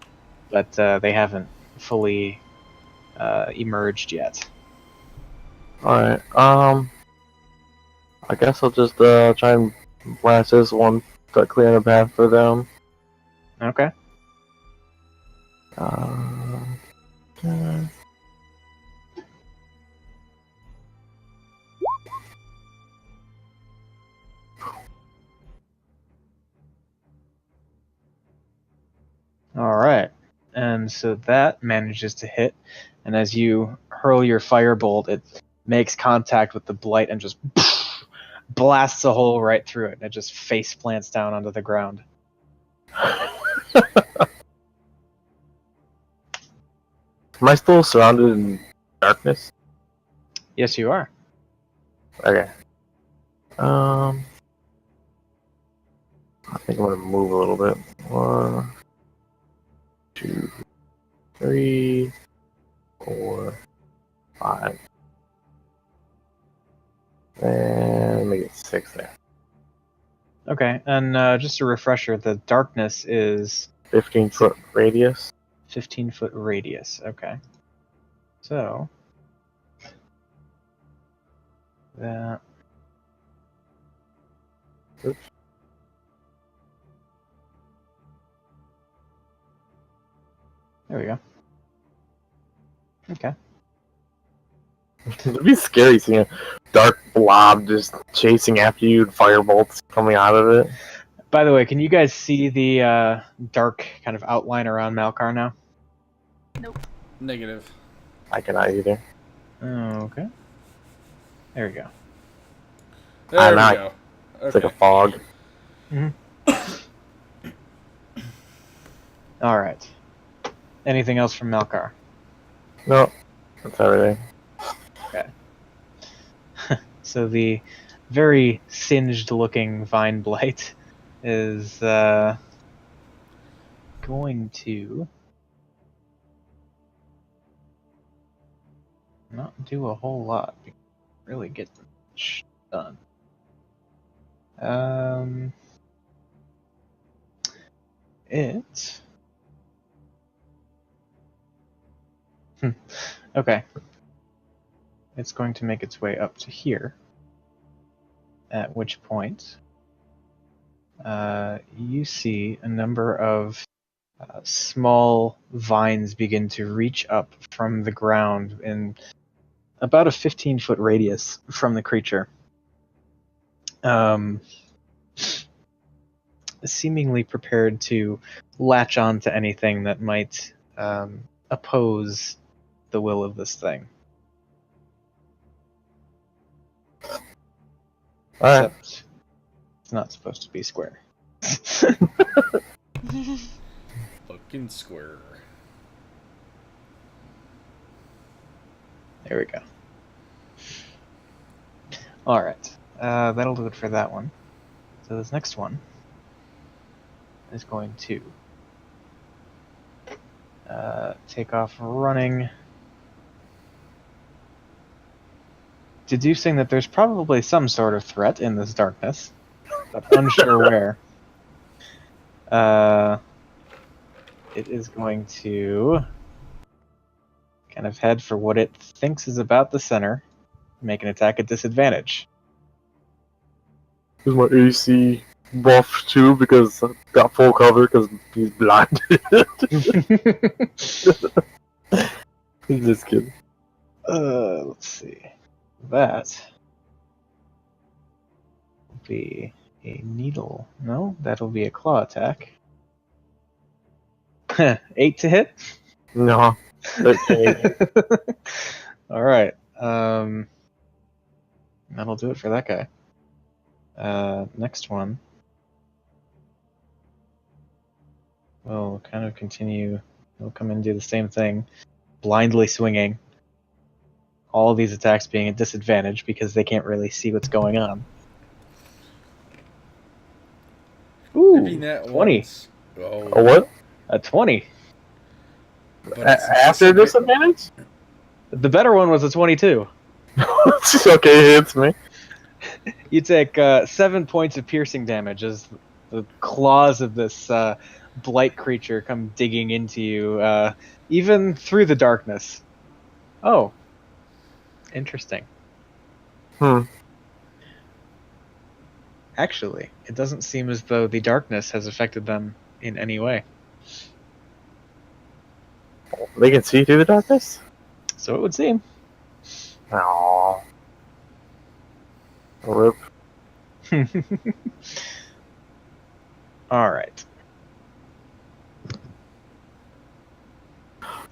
but they haven't fully emerged yet. all right. I guess I'll just try and blast this one, start clearing a path for them. Okay. Uh, All right. And so that manages to hit, and as you hurl your firebolt, it makes contact with the blight and just blasts a hole right through it, and it just face plants down onto the ground. Am I still surrounded in darkness? Yes, you are. Okay. I think I'm gonna move a little bit. 1, 2, 3, 4, 5, and make it 6 there. Okay, and just a refresher, the darkness is 15-foot radius. 15-foot radius. Okay. So that. Oops. There we go. Okay. It'd be scary seeing a dark blob just chasing after you and firebolts coming out of it. By the way, can you guys see the dark kind of outline around Malkar now? Negative. I cannot either. Oh, okay. There we go. There we now go. It's like a fog. All right. Anything else from Malkar? No, that's everything. So the very singed-looking vine blight is going to not do a whole lot. Really get much done. It. Okay. It's going to make its way up to here. At which point, you see a number of small vines begin to reach up from the ground in about a 15-foot radius from the creature. Seemingly prepared to latch on to anything that might oppose the will of this thing. Alright. Except it's not supposed to be square. Fucking square. There we go. Alright. That'll do it for that one. So this next one is going to take off running, deducing that there's probably some sort of threat in this darkness, but unsure where. It is going to kind of head for what it thinks is about the center, make an attack at disadvantage. Is my AC buff too because I got full cover because he's blind? Just kidding. Let's see. That will be a needle. No, that'll be a claw attack. 8 to hit? No. Okay. Alright. That'll do it for that guy. Next one. We'll kind of continue. We'll come and do the same thing. Blindly swinging. All of these attacks being at disadvantage because they can't really see what's going on. Maybe Ooh, net 20. once. Oh, A what? A 20. but it's After disadvantage? The better one was a 22. Okay, it hits me. You take 7 points of piercing damage as the claws of this blight creature come digging into you, even through the darkness. Oh. Interesting. Actually, it doesn't seem as though the darkness has affected them in any way. They can see through the darkness? So it would seem. Aww. Rip. Alright.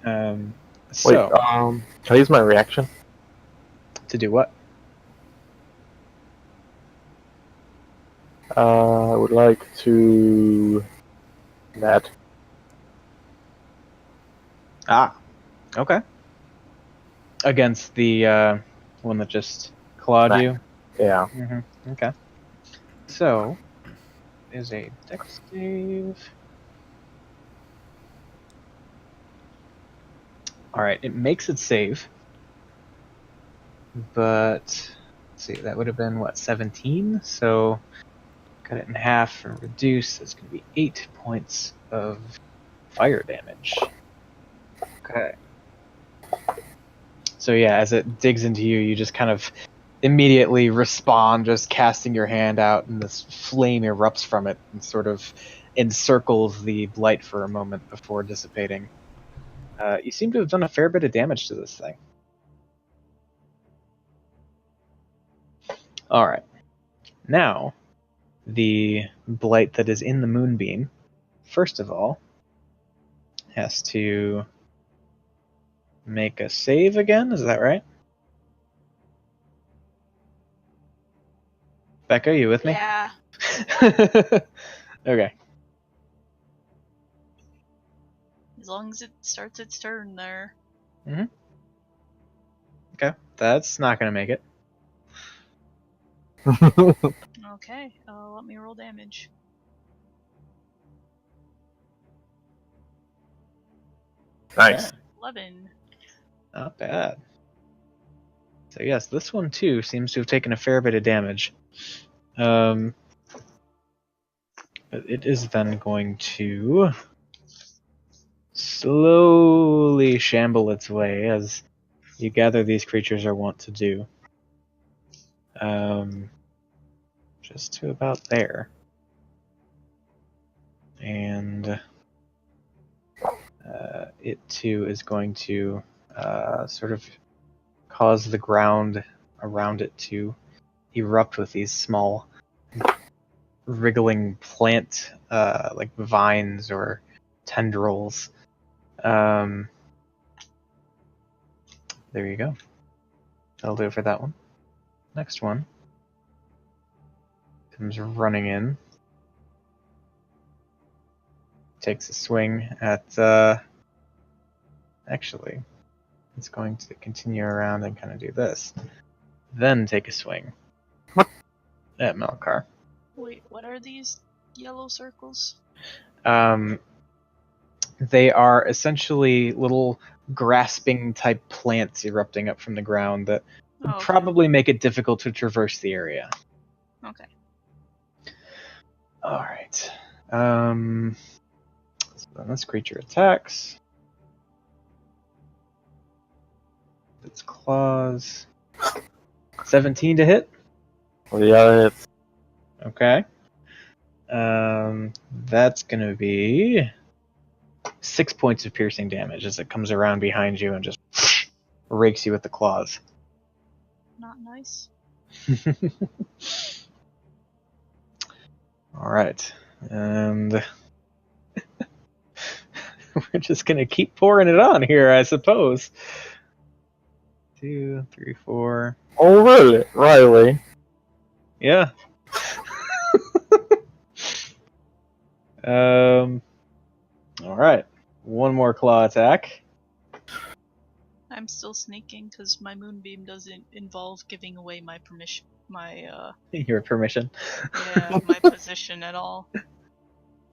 Wait, So, can I use my reaction? to do what? I would like to... that. Ah, okay. Against the one that just clawed Smack. you? Yeah. Okay. So, is a dex save. Alright, it makes it save. But, let's see, that would have been, what, 17? So, cut it in half and reduce. That's going to be 8 points of fire damage. Okay. So yeah, as it digs into you, you just kind of immediately respond, just casting your hand out, and this flame erupts from it and sort of encircles the blight for a moment before dissipating. You seem to have done a fair bit of damage to this thing. Alright. Now, the blight that is in the moonbeam, first of all, has to make a save again, is that right? Becca, you with me? Yeah. Okay. As long as it starts its turn there. Okay. That's not going to make it. Okay, let me roll damage. Nice. 11. Not bad. So yes, this one too seems to have taken a fair bit of damage. But it is then going to slowly shamble its way, as you gather these creatures are wont to do. Just to about there. And it too is going to sort of cause the ground around it to erupt with these small wriggling plant like vines or tendrils. There you go. That'll do it for that one. Next one comes running in. Takes a swing at actually it's going to continue around and kind of do this. Then take a swing at Malkar. Wait, what are these yellow circles? They are essentially little grasping type plants erupting up from the ground that would Oh, okay. probably make it difficult to traverse the area. Okay. Alright. So then this creature attacks. Its claws. 17 to hit. Yeah, it's Okay. That's gonna be 6 points of piercing damage as it comes around behind you and just rakes you with the claws. Not nice. Alright. And we're just gonna keep pouring it on here, I suppose. 2, 3, 4. oh really, Riley? Yeah. Alright. One more claw attack. I'm still sneaking because my moonbeam doesn't involve giving away my permission, my Your permission. my position at all.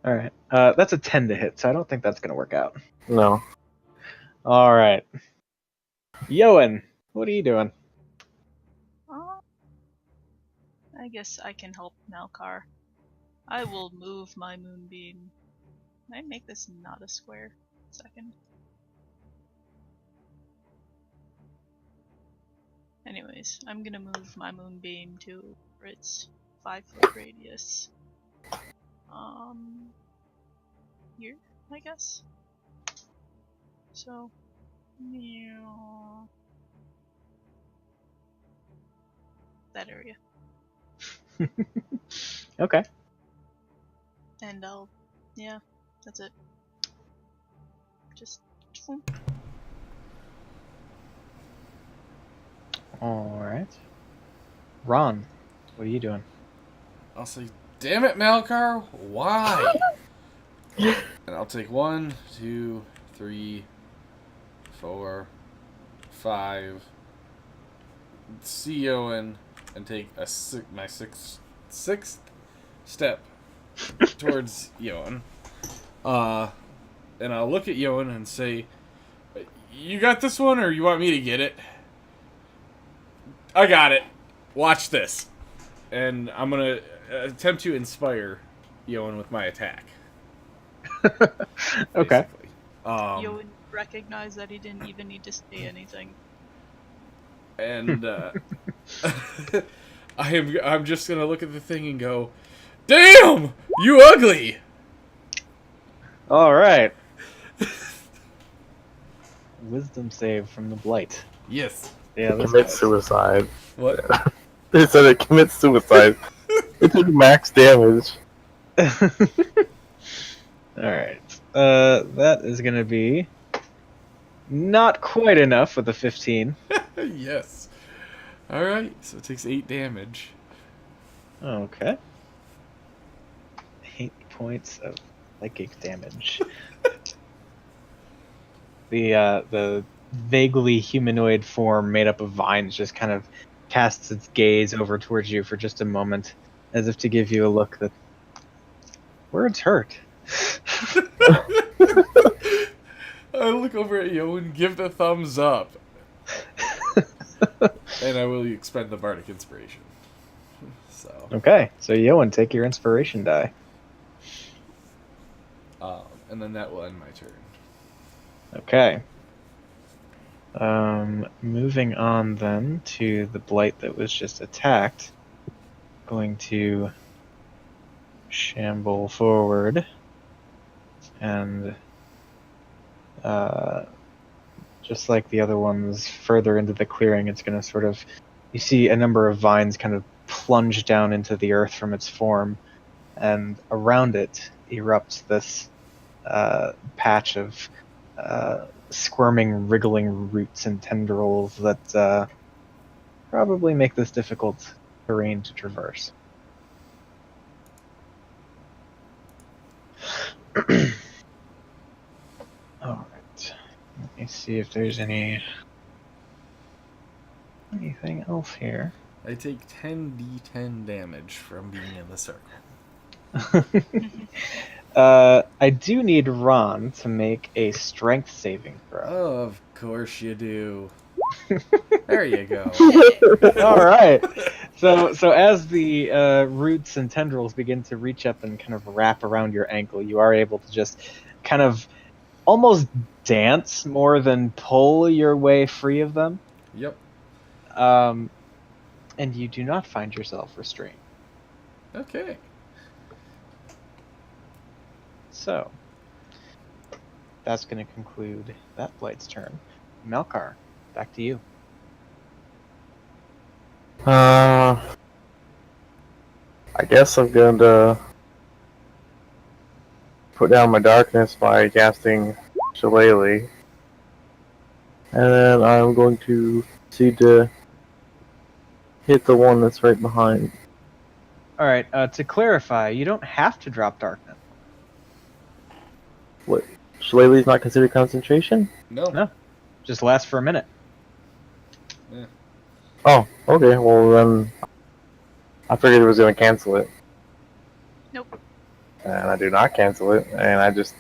Alright. That's a 10 to hit, so I don't think that's gonna work out. No. Alright. Yoan, what are you doing? I guess I can help Malkar. I will move my moonbeam. Can I make this not a square? Second. Anyways, I'm gonna move my moonbeam to its 5-foot radius. Here, I guess. So, meow. That area. Okay. And yeah, that's it. Just. Alright. Ron, what are you doing? I'll say, damn it, Malkar, why? And I'll take 1, 2, 3, 4, 5. See Yoan and take my sixth step towards Yoan. And I'll look at Yoan and say, you got this one, or you want me to get it? I got it. Watch this. And I'm going to attempt to inspire Yoan with my attack. Okay. Yoan recognized that he didn't even need to say anything. And I'm just going to look at the thing and go, damn! You ugly! Alright. Wisdom save from the Blight. Yes. Yeah, this Commits guy's- suicide. What? They said it commits suicide. It took max damage. Alright. That is gonna be not quite enough with a 15. Yes. Alright, so it takes 8 damage. Okay. 8 points of psychic damage. The vaguely humanoid form made up of vines just kind of casts its gaze over towards you for just a moment, as if to give you a look that words hurt. I look over at Yo and give the thumbs up. And I will expend the Bardic Inspiration. So, Okay, so Yoan, take your inspiration die. and then that will end my turn. Okay. Moving on then to the blight that was just attacked. Going to shamble forward and just like the other ones further into the clearing, it's going to sort of, you see a number of vines kind of plunge down into the earth from its form, and around it erupts this patch of squirming, wriggling roots and tendrils that probably make this difficult terrain to traverse. Alright. Let me see if there's anything else here. I take 10d10 damage from being in the circle. I do need Ron to make a strength saving throw. Oh, of course you do. There you go. All right. So as the roots and tendrils begin to reach up and kind of wrap around your ankle, you are able to just kind of almost dance more than pull your way free of them. Yep. And you do not find yourself restrained. Okay. So that's going to conclude that flight's turn. Melkar, back to you. I guess I'm going to put down my darkness by casting Shillelagh. And then I'm going to see to hit the one that's right behind. All right. To clarify, you don't have to drop darkness. What? Shillelagh's not considered concentration? No. Just lasts for a minute. Yeah. Oh, okay. Well, then I figured it was going to cancel it. Nope. And I do not cancel it, and I just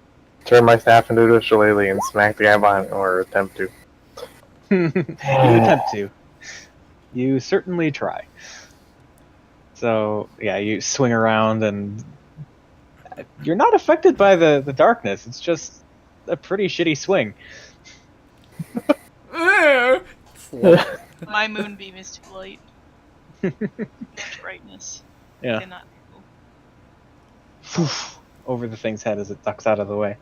turn my staff into a Shillelagh and smack the guy behind, or attempt to. You attempt to. You certainly try. So, yeah, you swing around, and you're not affected by the darkness. It's just a pretty shitty swing. My moonbeam is too light. Much brightness. Yeah. Cannot Over the thing's head as it ducks out of the way.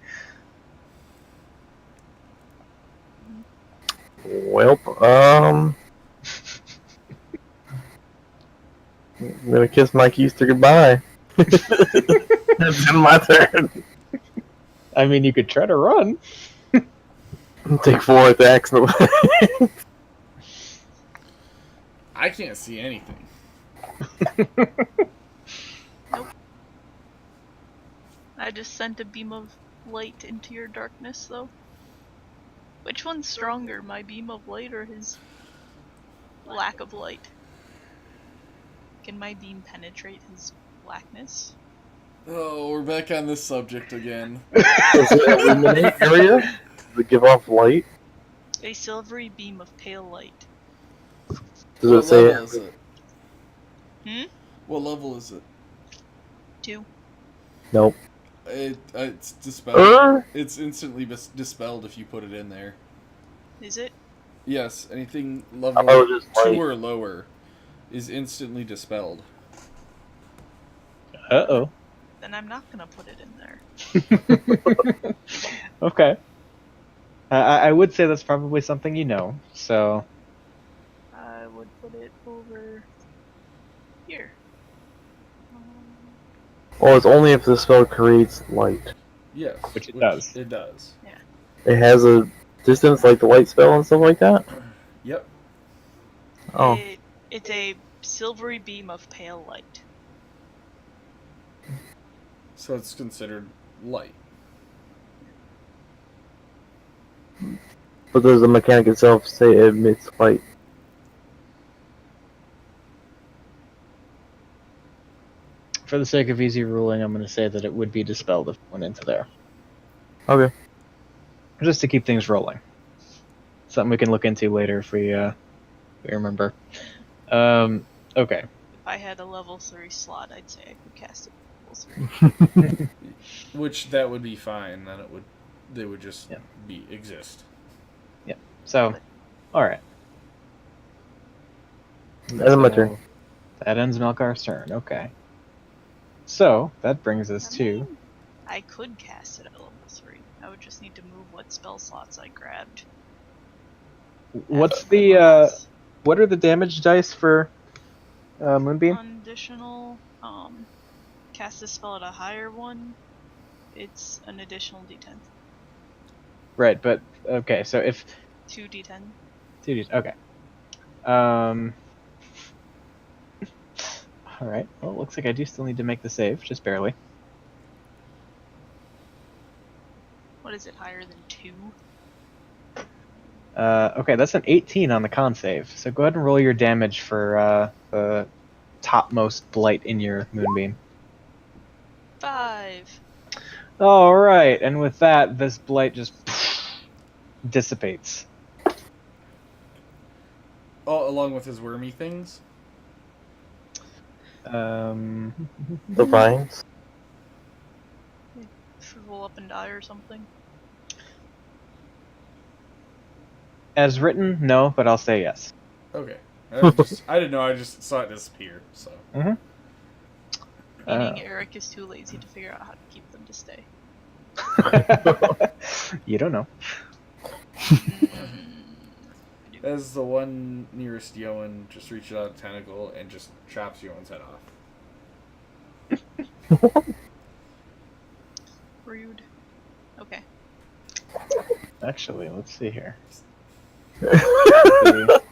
Welp, I'm gonna kiss Mike Easter goodbye. It's in my turn. I mean, you could try to run. Take 4 attacks. I can't see anything. I just sent a beam of light into your darkness, though. Which one's stronger, my beam of light or his lack of light? Can my beam penetrate his blackness? Oh, we're back on this subject again. Does it illuminate area? Does it give off light? A silvery beam of pale light. Does What it say level is it? Hmm? What level is it? 2. Nope. It's dispelled. Er? It's instantly dispelled if you put it in there. Is it? Yes, anything I level thought it was just 2 light. or lower is instantly dispelled. Uh-oh. Then I'm not gonna put it in there. Okay. I would say that's probably something you know, so... I would put it over here. Well, it's only if the spell creates light. Yes. Which it does. It does. It has a distance like the light spell and stuff like that? Yep. Oh. It's a silvery beam of pale light. So it's considered light. But does the mechanic itself say it emits light? For the sake of easy ruling, I'm going to say that it would be dispelled if it went into there. Okay. Just to keep things rolling. Something we can look into later if we remember. Okay. If I had a level 3 slot, I'd say I could cast it at level 3. Which that would be fine. Then they would just exist. So, alright. That's my turn. That ends Melkar's turn, okay. So, that brings us to... I could cast it at level 3. I would just need to move what spell slots I grabbed. What's the, what are the damage dice for Moonbeam? Additional, cast the spell at a higher one, it's an additional d10. Right, but, okay, so if... 2d10. 2d, okay. Alright, well, it looks like I do still need to make the save, just barely. What is it, higher than 2? Okay, that's an 18 on the con save. So go ahead and roll your damage for the topmost blight in your moonbeam. 5. All right, and with that, this blight just dissipates. Oh, along with his wormy things. Um, The vines. Shrivel up and die or something. as written, no, but I'll say yes. Okay. I didn't know. I just saw it disappear. So. Mm-hmm. Meaning Eric is too lazy to figure out how to keep them to stay. You don't know. As the one nearest Yoan just reaches out a tentacle and just chops Yoan's head off. Rude. Okay. Actually, let's see here. Don't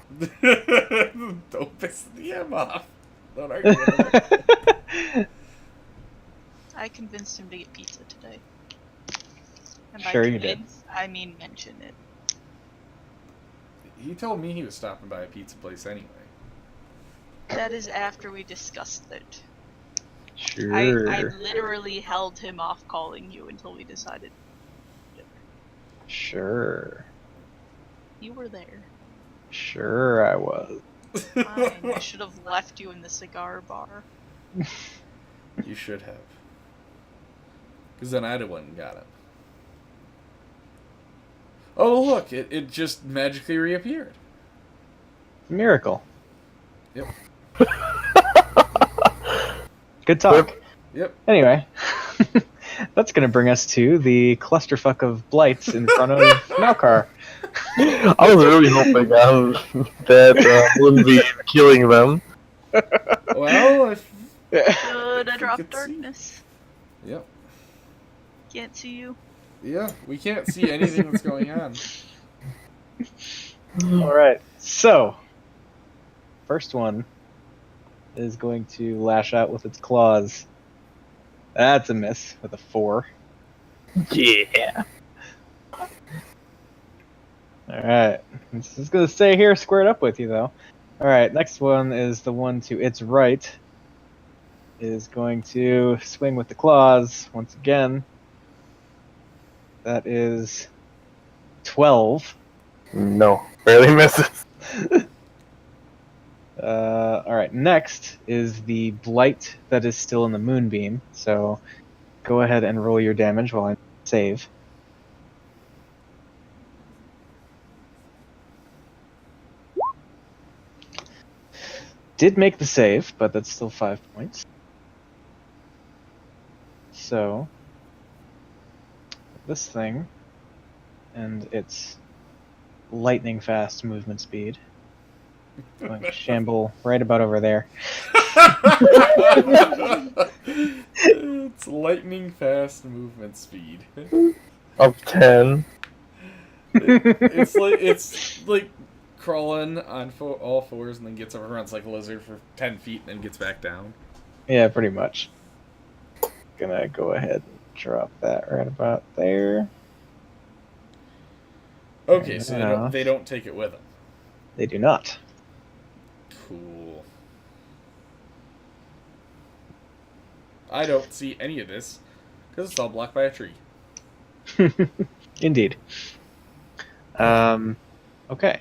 piss the DM off. Don't argue with him. I convinced him to get pizza today. And Sure by you did. convince, I mean mention it. He told me he was stopping by a pizza place anyway. That is after we discussed it. Sure. I literally held him off calling you until we decided. Sure. You were there. Sure, I was. Fine. I should have left you in the cigar bar. You should have. Because then I'd have went and got him. Oh, look, it just magically reappeared. Miracle. Yep. Good talk. Yep. Anyway, that's going to bring us to the clusterfuck of blights in front of Malkar. I was really hoping that wouldn't be killing them. Well, Good, I dropped could see. darkness. Yep. Can't see you. Yeah, we can't see anything that's going on. Alright, so, first one is going to lash out with its claws. That's a miss with a 4. Yeah. Alright, this is going to stay here squared up with you, though. Alright, next one is the one to its right. Is going to swing with the claws once again. That is 12. No, barely misses. Alright, next is the blight that is still in the moonbeam. So go ahead and roll your damage while I save. Did make the save, but that's still 5 points. So this thing and its lightning fast movement speed going to shamble right about over there. It's lightning fast movement speed. Of 10. It's like crawling on all fours and then gets over, runs like a lizard for 10 feet and then gets back down. Yeah, pretty much. Gonna go ahead and drop that right about there. Okay, so they don't take it with them. They do not. Cool. I don't see any of this because it's all blocked by a tree. Indeed. Okay.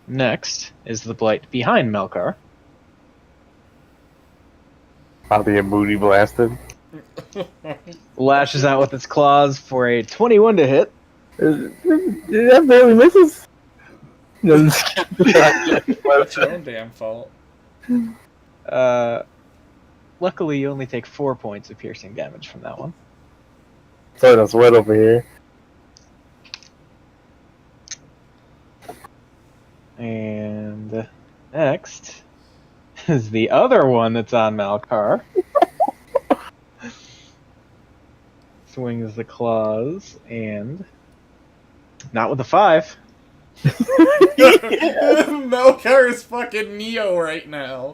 Next is the blight behind Melkar. I'll be a booty blasted. Lashes out with its claws for a 21 to hit. That barely misses. No, It's your own damn fault. Luckily, you only take 4 points of piercing damage from that one. Sorry, to sweat over here. And next is the other one that's on Malkar. Swings the claws and not with a 5. Melkar is fucking Neo right now.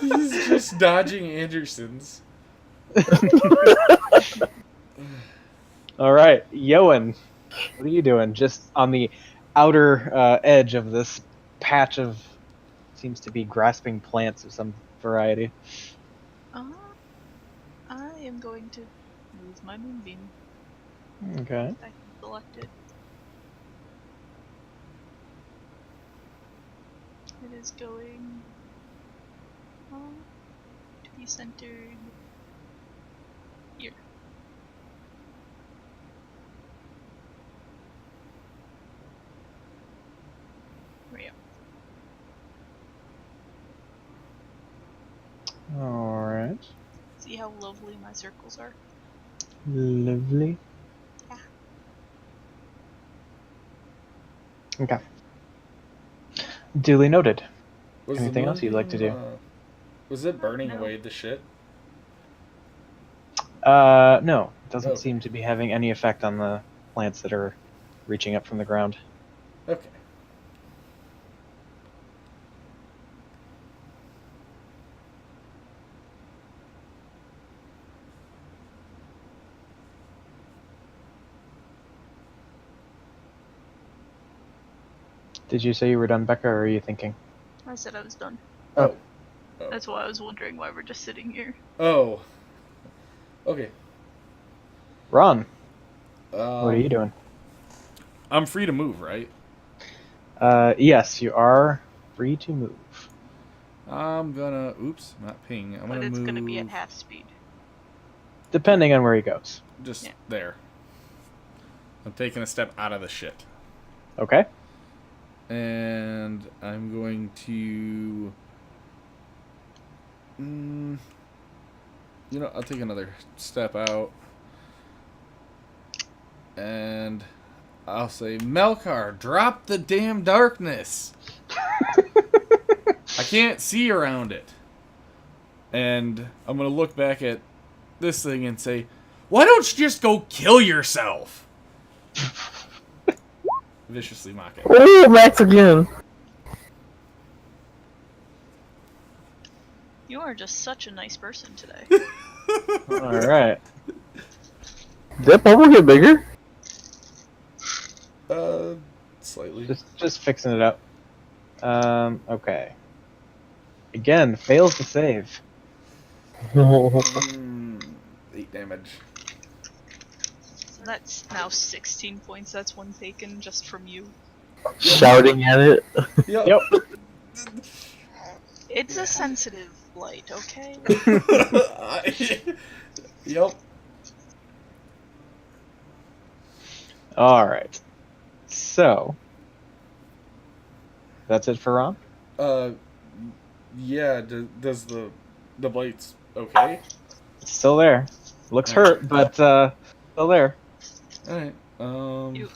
He's just dodging Andersons. All right, Yoan, what are you doing? Just on the outer edge of this patch of seems to be grasping plants of some variety. I am going to move my moonbeam. Okay. I can select it. It is going to be centered here. Right. All right. See how lovely my circles are? Lovely. Yeah. Okay. Duly noted. Was Anything else you'd like to do? Was it burning No. away the shit? No. It doesn't Oh. seem to be having any effect on the plants that are reaching up from the ground. Okay. Did you say you were done, Becca, or are you thinking? I said I was done. Oh. That's why I was wondering why we're just sitting here. Oh. Okay. Ron, What what are you doing? I'm free to move, right? Yes, you are free to move. I'm gonna. Oops, not ping. I'm But gonna it's move. gonna be at half speed. Depending on where he goes. Just Yeah. there. I'm taking a step out of the shit. Okay? And I'm going to. I'll take another step out. And I'll say, Melkar, drop the damn darkness. I can't see around it. And I'm going to look back at this thing and say, why don't you just go kill yourself? Viciously mock it. Oh, Max again. You are just such a nice person today. Alright. Did that bubble get bigger? Slightly. Just fixing it up. Okay. Again, fails to save. 8 damage. So that's now 16 points. That's one taken just from you. Shouting at it. Yep. It's a sensitive light, okay? Yep. Alright. So. That's it for Ron? Yeah, does the blight's okay? It's still there. Looks hurt, but still there. Alright. You.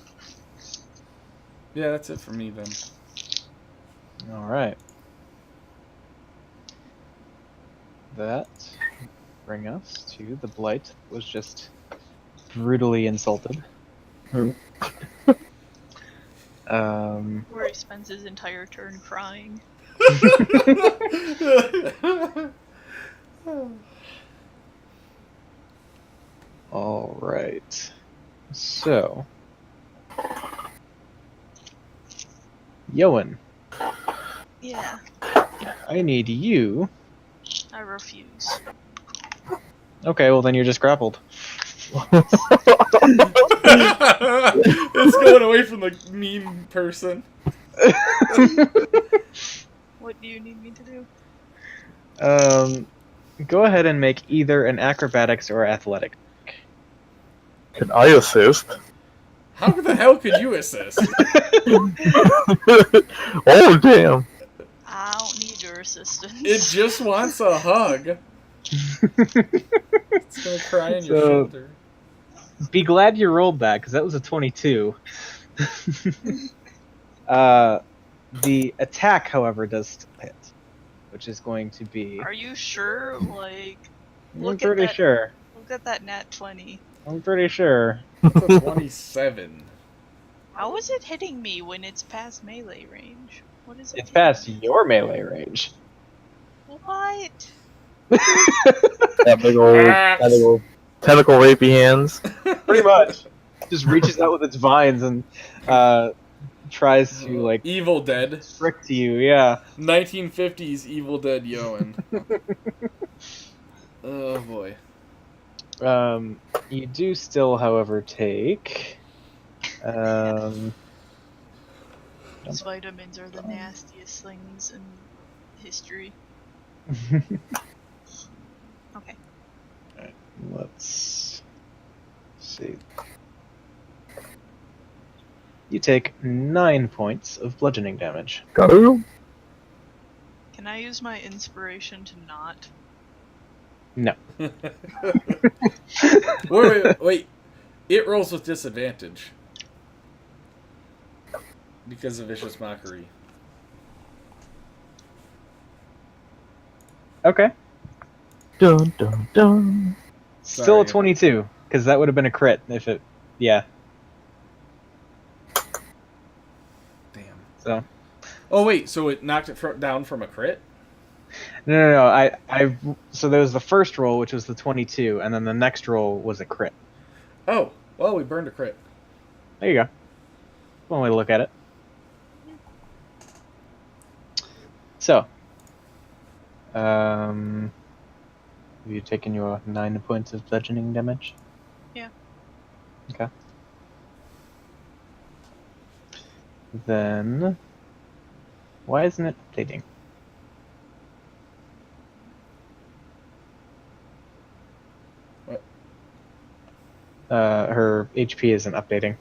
Yeah, that's it for me then. Alright. That bring us to the blight that was just brutally insulted. Where he spends his entire turn crying. Alright. So. Yoan, Yeah, I need you. I refuse. Okay, well then you're just grappled. It's going away from the mean person. What do you need me to do? Go ahead and make either an acrobatics or athletic. Can I assist? How the hell could you assist? Oh, damn. I don't need your assistance. It just wants a hug. It's gonna cry on your So- shoulder. Be glad you rolled that, because that was a 22. The attack, however, does still hit, which is going to be... Are you sure? Like, I'm look at pretty that. sure. Look at that nat 20. I'm pretty sure. That's a 27. How is it hitting me when it's past melee range? What is it? It's past your melee range. What? That big old tentacle rapey hands. Pretty much. Just reaches out with its vines and tries to like Evil Dead. frick to you. Yeah. 1950s Evil Dead Yoan. Oh boy. You do still, however, take. These vitamins are the nastiest things in history. Okay. Let's see. You take 9 points of bludgeoning damage. Go. Can I use my inspiration to not? No. Wait. It rolls with disadvantage. Because of Vicious Mockery. Okay. Dun dun dun. Still a Sorry. 22, because that would have been a crit if it. Yeah. Damn. So. Oh wait, so it knocked it down from a crit? No. So there was the first roll, which was the 22, and then the next roll was a crit. Oh, well, we burned a crit. There you go. One way to look at it. So. Have you taken your 9 points of bludgeoning damage? Yeah. Okay. Then. Why isn't it updating? What? Her HP isn't updating.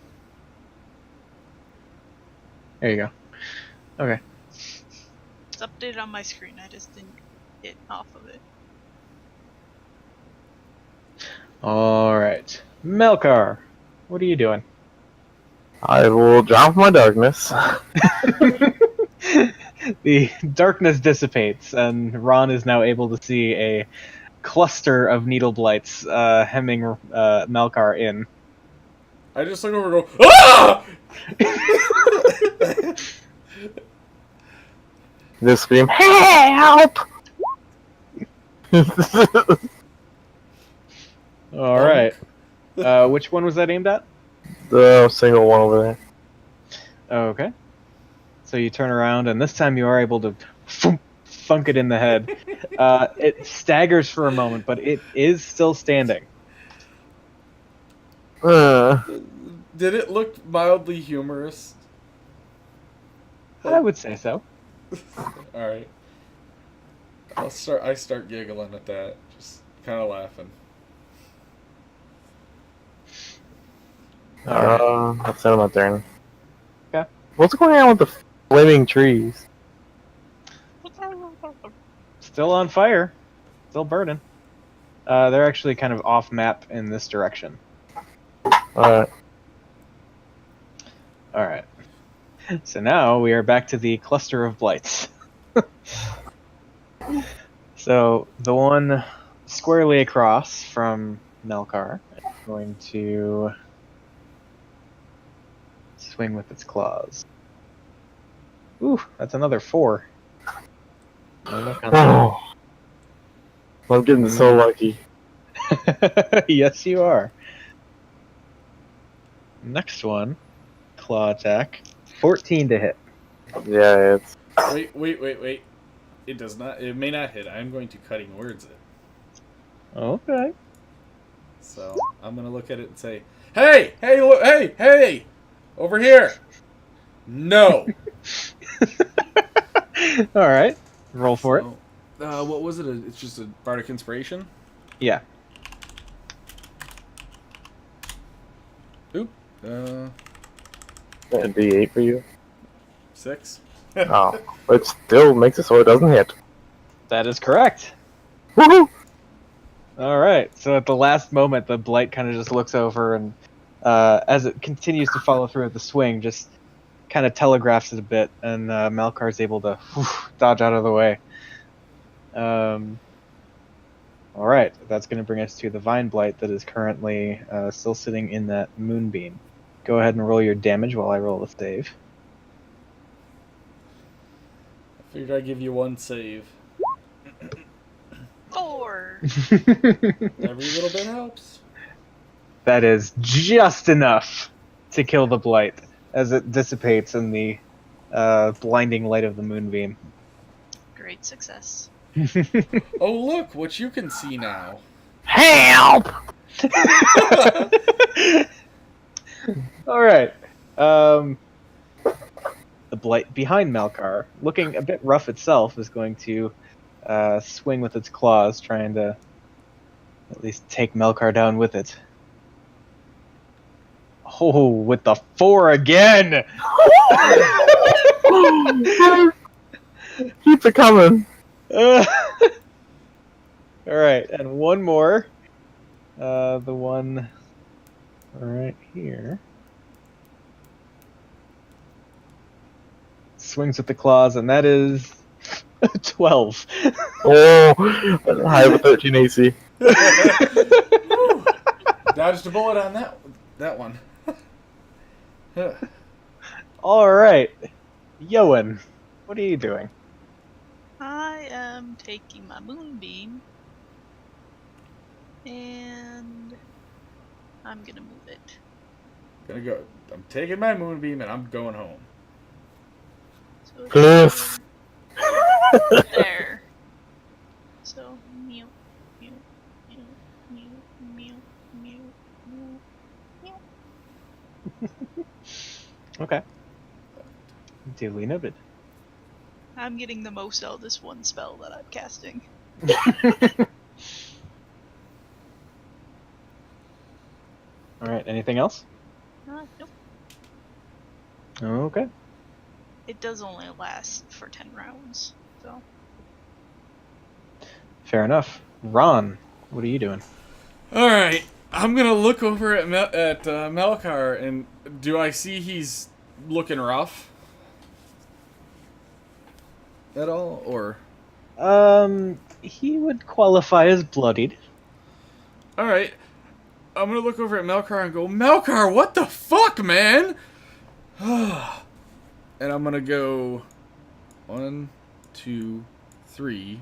There you go. Okay. It's updated on my screen. I just didn't hit off of it. Alright. Melkar, what are you doing? I will drop my darkness. The darkness dissipates, and Ron is now able to see a cluster of needle blights hemming Melkar in. I just look over and go, ah! Just scream, help! Alright. Which one was that aimed at? The single one over there. Okay. So you turn around, and this time you are able to thunk it in the head. It staggers for a moment, but it is still standing. Did it look mildly humorous? I would say so. Alright. I start giggling at that. Just kind of laughing. That's the end of my turn. Okay. What's going on with the flaming trees? Still on fire. Still burning. They're actually kind of off map in this direction. Alright. Alright. So now we are back to the cluster of blights. So the one squarely across from Melkar is going to swing with its claws. Ooh, that's another 4. Oh. I'm getting so lucky. Yes, you are. Next one, claw attack, 14 to hit. Yeah, it's... Wait. It does not. It may not hit. I'm going to cutting words it. Okay. So I'm gonna look at it and say, "Hey, look, hey, over here." No. All right. Roll for it. What was it? It's just a bardic inspiration. Yeah. Oop. A D8 for you. 6. Oh. It still makes it so it doesn't hit. That is correct. Woohoo! All right. So at the last moment, the blight kind of just looks over and, as it continues to follow through with the swing, just kind of telegraphs it a bit, and Malkar's able to dodge out of the way. All right. That's going to bring us to the Vine Blight that is currently still sitting in that moonbeam. Go ahead and roll your damage while I roll the save. I figured I'd give you one save. 4. Every little bit helps. That is just enough to kill the blight. as it dissipates in the blinding light of the moonbeam. Great success. Oh, look what you can see now. Help! All right. The blight behind Malkar, looking a bit rough itself, is going to swing with its claws, trying to at least take Melkar down with it. Oh, with the 4 again! Keep it coming. Alright, and one more. The one right here. Swings with the claws, and that is 12. Oh, high with 13 AC. Dodged a bullet on that one. Huh. Alright. Yoan, what are you doing? I am taking my moonbeam and I'm gonna move it. I'm taking my moonbeam and I'm going home. So Cliff. there. So mew, mew, mew, mew, mew, mew, mew, mew. Okay. Duly noted. I'm getting the most out of this one spell that I'm casting. Alright, anything else? Nope. Okay. It does only last for 10 rounds, so. Fair enough. Ron, what are you doing? All right, I'm gonna look over at Melkar, and do I see he's looking rough at all, or? He would qualify as bloodied. All right, I'm gonna look over at Melkar and go, Melkar, what the fuck, man? And I'm gonna go 1, 2, 3,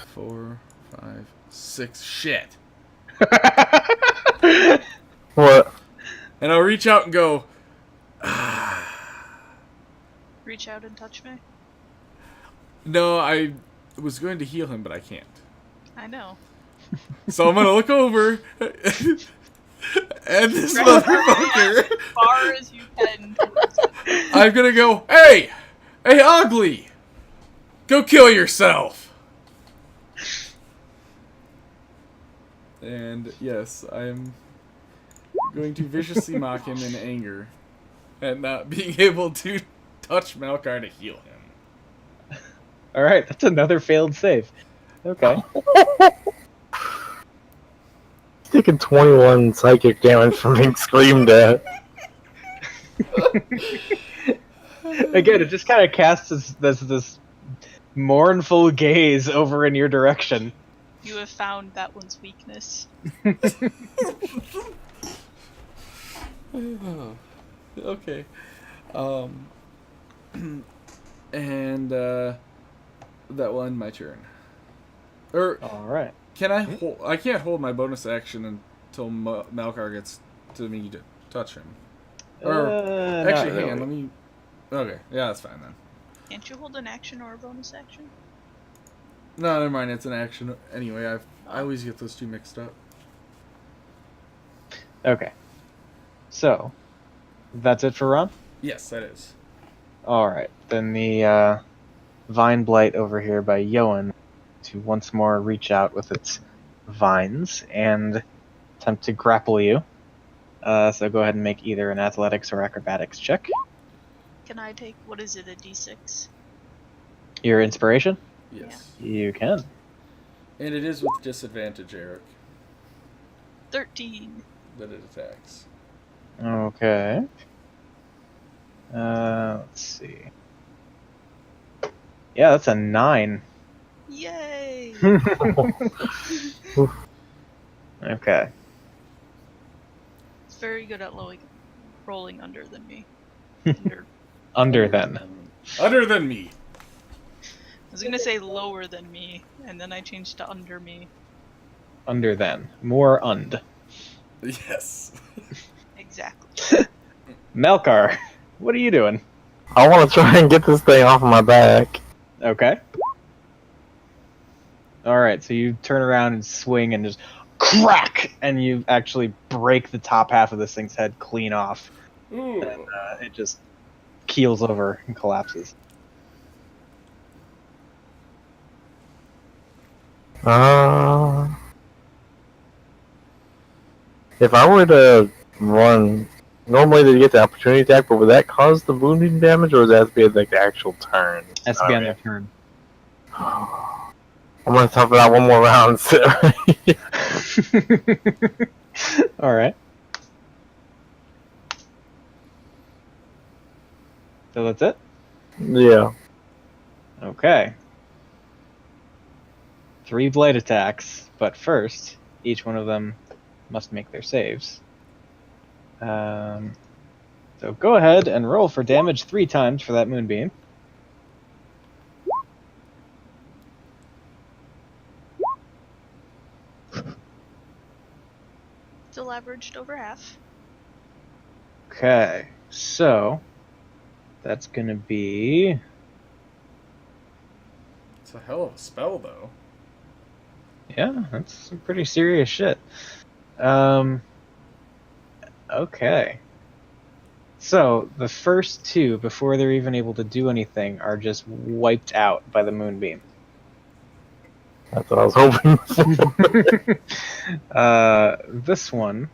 4, 5, 6. Shit. What? And I'll reach out and go, Reach out and touch me. no, I was going to heal him, but I can't. I know. So I'm gonna look over, and this motherfucker, As far as you can. I'm gonna go, hey, ugly, go kill yourself. And yes, I'm going to viciously mock him in anger at not being able to touch Melkar to heal him. Alright, that's another failed save. Okay. He's taking 21 psychic damage from being screamed at. Again, it just kind of casts this mournful gaze over in your direction. You have found that one's weakness. Okay. And that will end my turn. Or Alright. can I hold? I can't hold my bonus action until Malkar gets to me to touch him. Or actually, hang on. Let me. Okay, yeah, that's fine then. Can't you hold an action or a bonus action? No, never mind. It's an action anyway. I always get those two mixed up. Okay. So, that's it for Ron? Yes, that is. Alright, then the Vine Blight over here by Yoan to once more reach out with its vines and attempt to grapple you. So go ahead and make either an athletics or acrobatics check. Can I take, what is it, a d6? Your inspiration? Yes. You can. And it is with disadvantage, Eric, 13. that it attacks. Okay. Let's see. Yeah, that's a 9. Yay! Okay. It's very good at rolling under than me. Under then. Other than me. I was gonna say lower than me, and then I changed to under me. Under then. More und. Yes. Exactly. Melkar. what are you doing? I want to try and get this thing off of my back. Okay. Alright, so you turn around and swing and just crack! And you actually break the top half of this thing's head clean off. Ooh. And it just keels over and collapses. If I were to run, normally they get the opportunity attack, but would that cause the wounding damage, or would that be like the actual turn? Has to be on their turn. I'm gonna tough it out one more round. Alright. So that's it? Yeah. Okay. 3 blade attacks, but first, each one of them must make their saves. So go ahead and roll for damage 3 times for that moonbeam. Still averaged over half. Okay, so that's gonna be It's a hell of a spell, though. yeah, that's some pretty serious shit. Okay. So the first 2, before they're even able to do anything, are just wiped out by the moonbeam. That's what I was hoping for. This one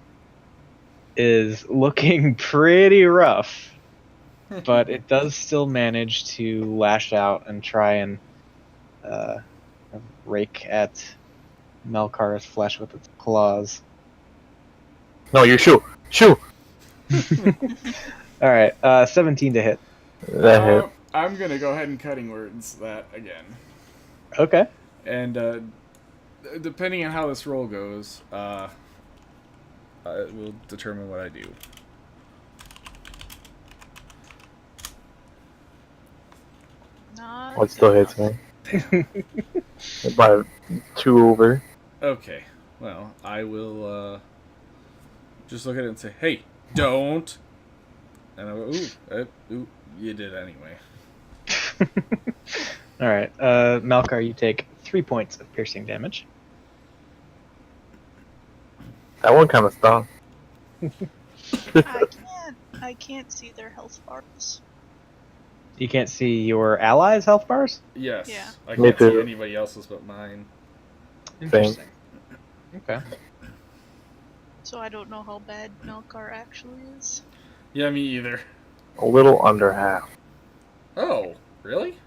is looking pretty rough, but it does still manage to lash out and try and rake at Melkar's flesh with its claws. No, you shoot! Shoot! Alright, 17 to hit. That hit. I'm gonna go ahead and cutting words that again. Okay. And depending on how this roll goes, it will determine what I do. Not It still hits me. By 2 over. Okay, well, I will just look at it and say, hey, don't! And I go, ooh, you did anyway. Alright, Malkar, you take 3 points of piercing damage. That one kind of stung. I can't see their health bars. You can't see your allies' health bars? Yes, Yeah. I Me can't see too. anybody else's but mine. Interesting. Okay. So I don't know how bad Melkar actually is. Yeah, me either. A little under half. Oh, really?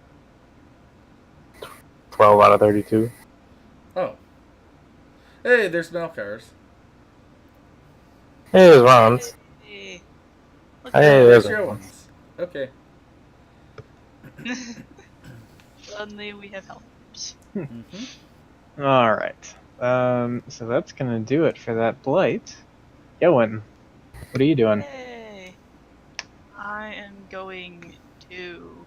12 out of 32. Oh. Hey, there's Malkars. Hey, there's Ron's. Hey. Look Hey, at there's your Ron's. ones. Okay. Suddenly we have health bars. Mm-hmm. Alright. So that's gonna do it for that blight. Yowen, what are you doing? Hey. I am going to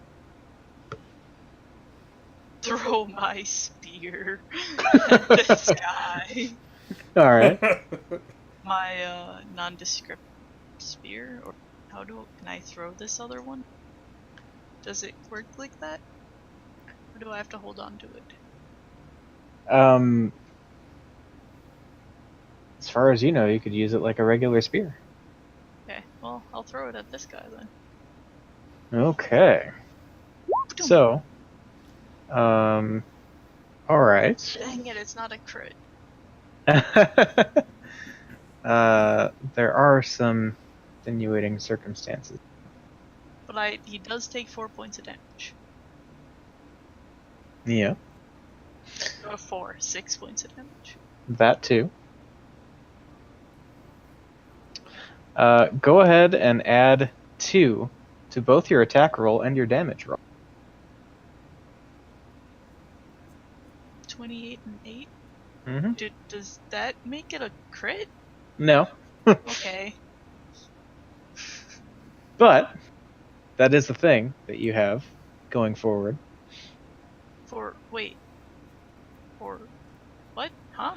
throw my spear at this guy. Alright. My nondescript spear, or can I throw this other one? Does it work like that? Or do I have to hold on to it? As far as you know, you could use it like a regular spear. Okay, well, I'll throw it at this guy then. Okay. So, alright. Dang it, it's not a crit. There are some extenuating circumstances. But he does take 4 points of damage. Yeah, Or 6 points of damage. that too. Go ahead and add 2 to both your attack roll and your damage roll. 28 and 8? Mm-hmm. Does that make it a crit? No, Okay. but that is the thing that you have going forward. For what? Huh?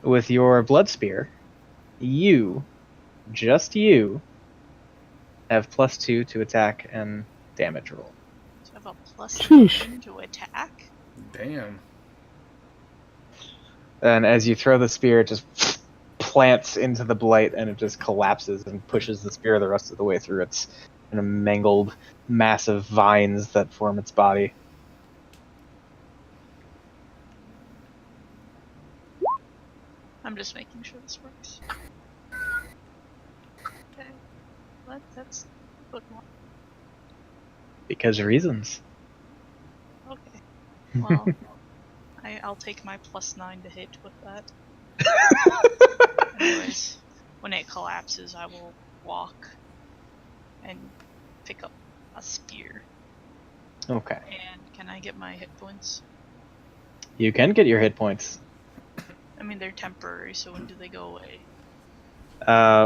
With your blood spear, you, just you, have +2 to attack and damage roll. So I have a Sheesh. +9 to attack. Damn. And as you throw the spear, it just plants into the blight, and it just collapses and pushes the spear the rest of the way through its kind of mangled, massive vines that form its body. I'm just making sure this works. Okay. That's good one. Because reasons. Okay. Well, I'll take my +9 to hit with that. Anyways, when it collapses, I will walk and pick up a spear. Okay. And can I get my hit points? You can get your hit points. I mean, they're temporary, so when do they go away?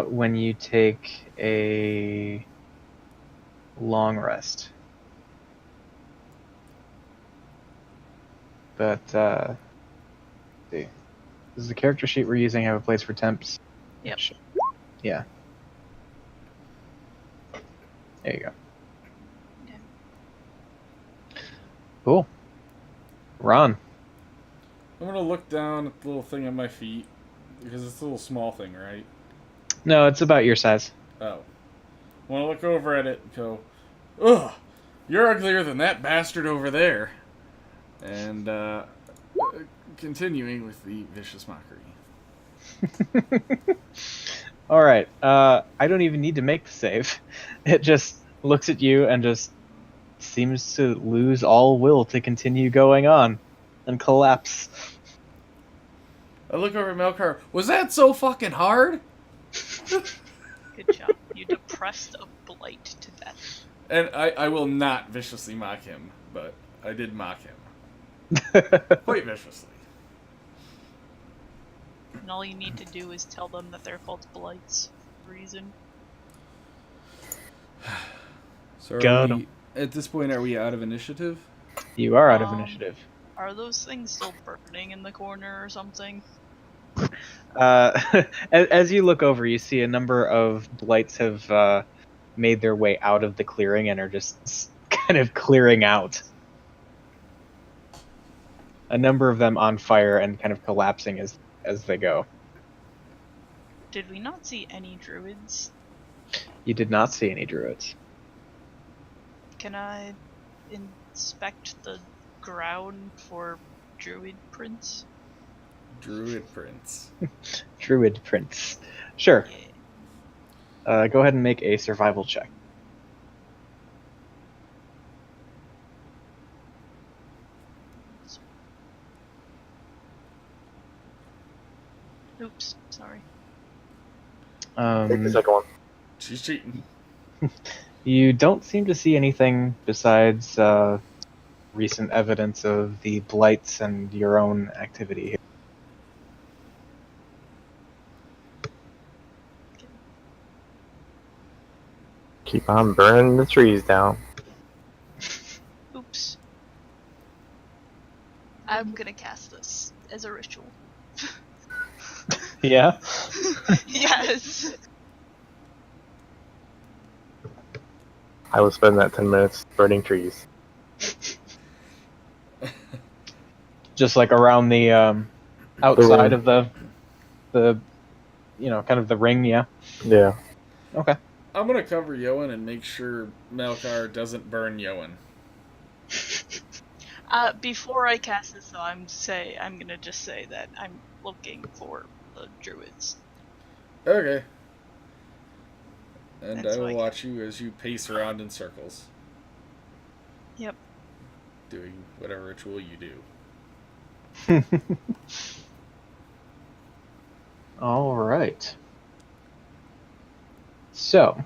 When you take a long rest. But, let's see. Does the character sheet we're using have a place for temps? Yep. Yeah. There you go. Okay. Cool. Ron. I'm gonna look down at the little thing on my feet because it's a little small thing, right? No, it's about your size. Oh. I want to look over at it and go, ugh, you're uglier than that bastard over there. And, continuing with the vicious mockery. Alright, I don't even need to make the save. It just looks at you and just seems to lose all will to continue going on and collapse. I look over at Melkar, was that so fucking hard? Good job. You depressed a blight to death. And I will not viciously mock him, but I did mock him. Quite viciously. And all you need to do is tell them that they're called blights for a reason. So Got are 'em. we, at this point, are we out of initiative? You are out of initiative. Are those things still burning in the corner or something? As you look over, you see a number of blights have made their way out of the clearing and are just kind of clearing out. A number of them on fire and kind of collapsing as they go. Did we not see any druids? You did not see any druids. Can I inspect the ground for druid prints? Druid Prince. Druid prints. Sure. Yeah. Go ahead and make a survival check. Oops, sorry. Take the second one. She's cheating. You don't seem to see anything besides recent evidence of the blights and your own activity here. Keep on burning the trees down. Oops. I'm gonna cast this as a ritual. Yeah? Yes! I will spend that 10 minutes burning trees. Just like around the outside ring. of the kind of the ring, yeah. Yeah. Okay. I'm gonna cover Yoan and make sure Melkar doesn't burn Yoan. Before I cast this though, I'm gonna just say that I'm looking for the druids. Okay. And That's I will like- watch you as you pace around in circles. Yep. Doing whatever ritual you do. All right. So,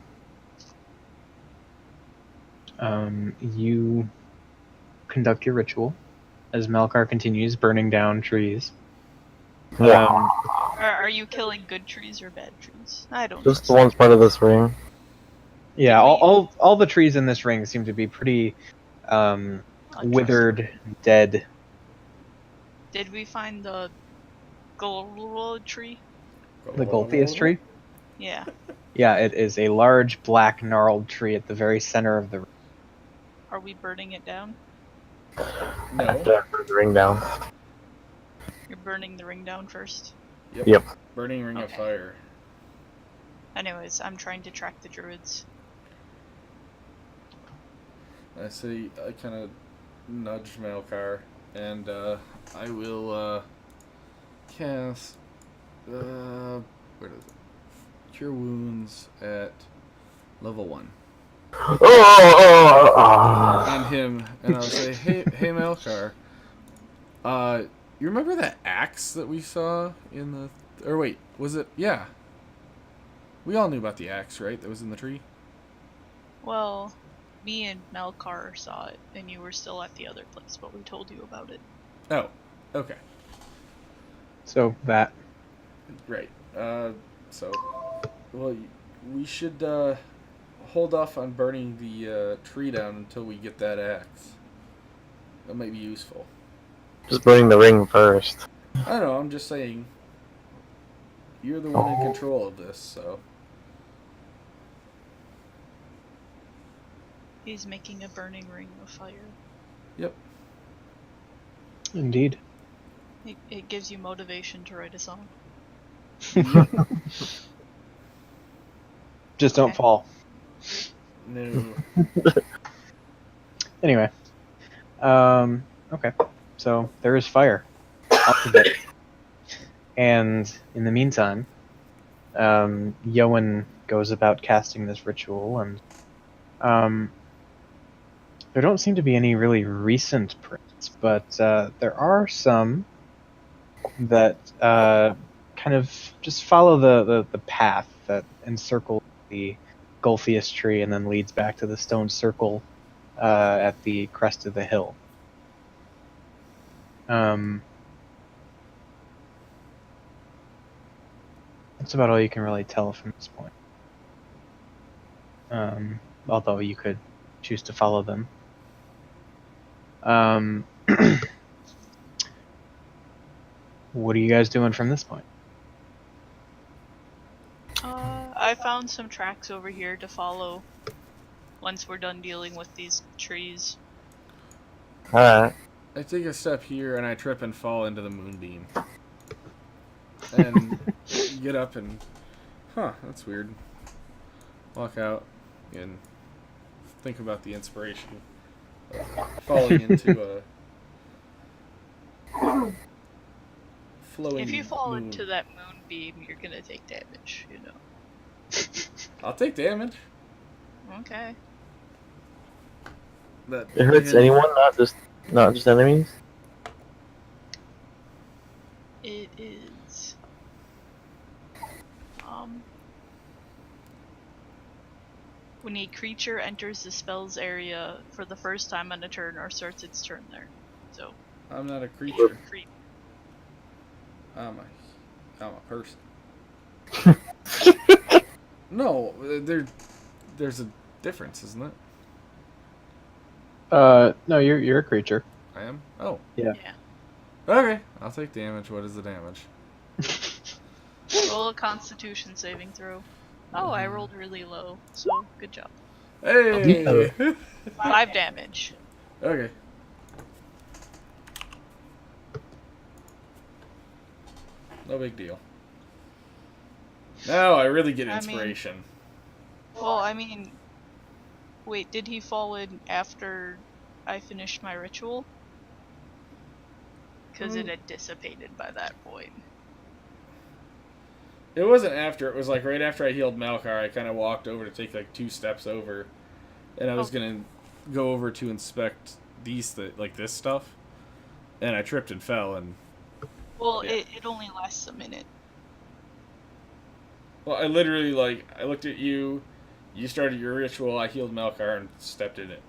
you conduct your ritual as Melkar continues burning down trees. Wow. Are you killing good trees or bad trees? I don't Just the know. ones part of this ring. Yeah, Did we- all the trees in this ring seem to be pretty withered, dead. Did we find the Golwa tree? The Golthius tree? Yeah. Yeah, it is a large, black, gnarled tree at the very center of the. Are we burning it down? I have No. to burn the ring down. You're burning the ring down first. Yep. Burning ring of Okay. fire. Anyways, I'm trying to track the druids. I say I kind of nudge Malkar, and I will cast where is it? Cure wounds at level 1 on him, and I'll say, hey Malkar, you remember that axe that we saw in the? Or wait, was it? Yeah. We all knew about the axe, right? That was in the tree. Well, me and Melkar saw it, and you were still at the other place, but we told you about it. Oh, okay. So that. Right. So, well, we should hold off on burning the tree down until we get that axe. That might be useful. Just burning the ring first. I don't know. I'm just saying. You're the one in control of this, so. He's making a burning ring of fire. Yep. Indeed. It gives you motivation to write a song. Just don't Okay. fall. No. Anyway. Okay. So there is fire. Off of it. And in the meantime, Yoan goes about casting this ritual, and there don't seem to be any really recent prints, but there are some that kind of just follow the path that encircles the Golpheus tree and then leads back to the stone circle at the crest of the hill. That's about all you can really tell from this point. Although you could choose to follow them. What are you guys doing from this point? I found some tracks over here to follow once we're done dealing with these trees. Alright. I take a step here and I trip and fall into the moonbeam. And get up and, that's weird. Walk out and think about the inspiration of falling into a flowing If you fall moon. into that moonbeam, you're gonna take damage, you know. I'll take damage. Okay. That It hurts anyone, not just enemies? It is. When a creature enters the spell's area for the first time on a turn or starts its turn there. So, I'm not a creature. creep. I'm a person. No, there's a difference, isn't it? No, you're a creature. I am? Oh. Yeah. Okay, I'll take damage. What is the damage? Roll a Constitution saving throw. Oh, I rolled really low, so good job. Hey! 5 damage. Okay. No big deal. Now I really get I mean- inspiration. Well, I mean, wait, did he fall in after I finished my ritual? Because it had dissipated by that point. It wasn't after. It was like right after I healed Malkar. I kind of walked over to take like 2 steps over, and I was gonna go over to inspect this stuff, and I tripped and fell. And Well, Yeah. it only lasts a minute. well, I literally I looked at you. You started your ritual. I healed Malkar and stepped in it.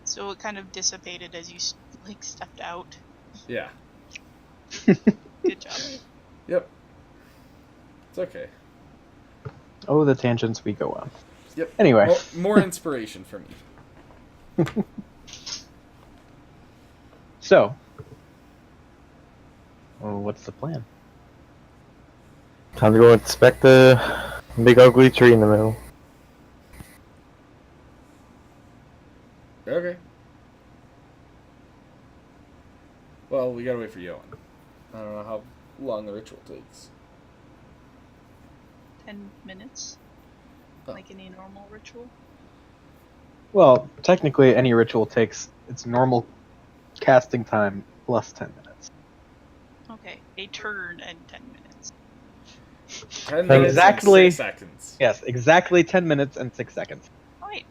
So it kind of dissipated as you stepped out. Yeah. Good job. Yep. It's okay. Oh, the tangents we go on. Yep. Anyway. More inspiration for me. So, well, what's the plan? Time to go inspect the big ugly tree in the middle. Okay. Well, we gotta wait for Yoan. I don't know how long the ritual takes. 10 minutes. Oh. Like any normal ritual. Well, technically, any ritual takes its normal casting time plus 10 minutes. Okay, a turn and 10 minutes. 10 minutes Exactly. and 6 seconds. Yes, exactly 10 minutes and 6 seconds. Oh, wait.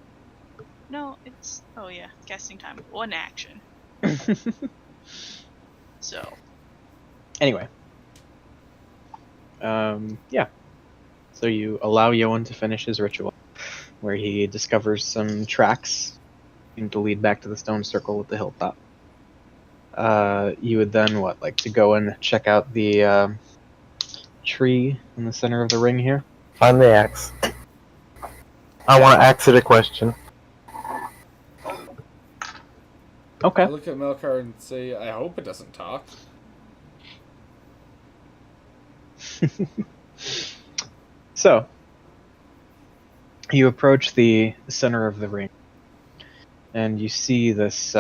No, it's. Oh, yeah. Casting time. 1 action. So. Anyway. Yeah. So you allow Yoan to finish his ritual, where he discovers some tracks seem to lead back to the stone circle at the hilltop. You would then, like to go and check out the tree in the center of the ring here? Find the axe. I want to ask it a question. Okay. I look at Melkar and say, I hope it doesn't talk. So, you approach the center of the ring, and you see this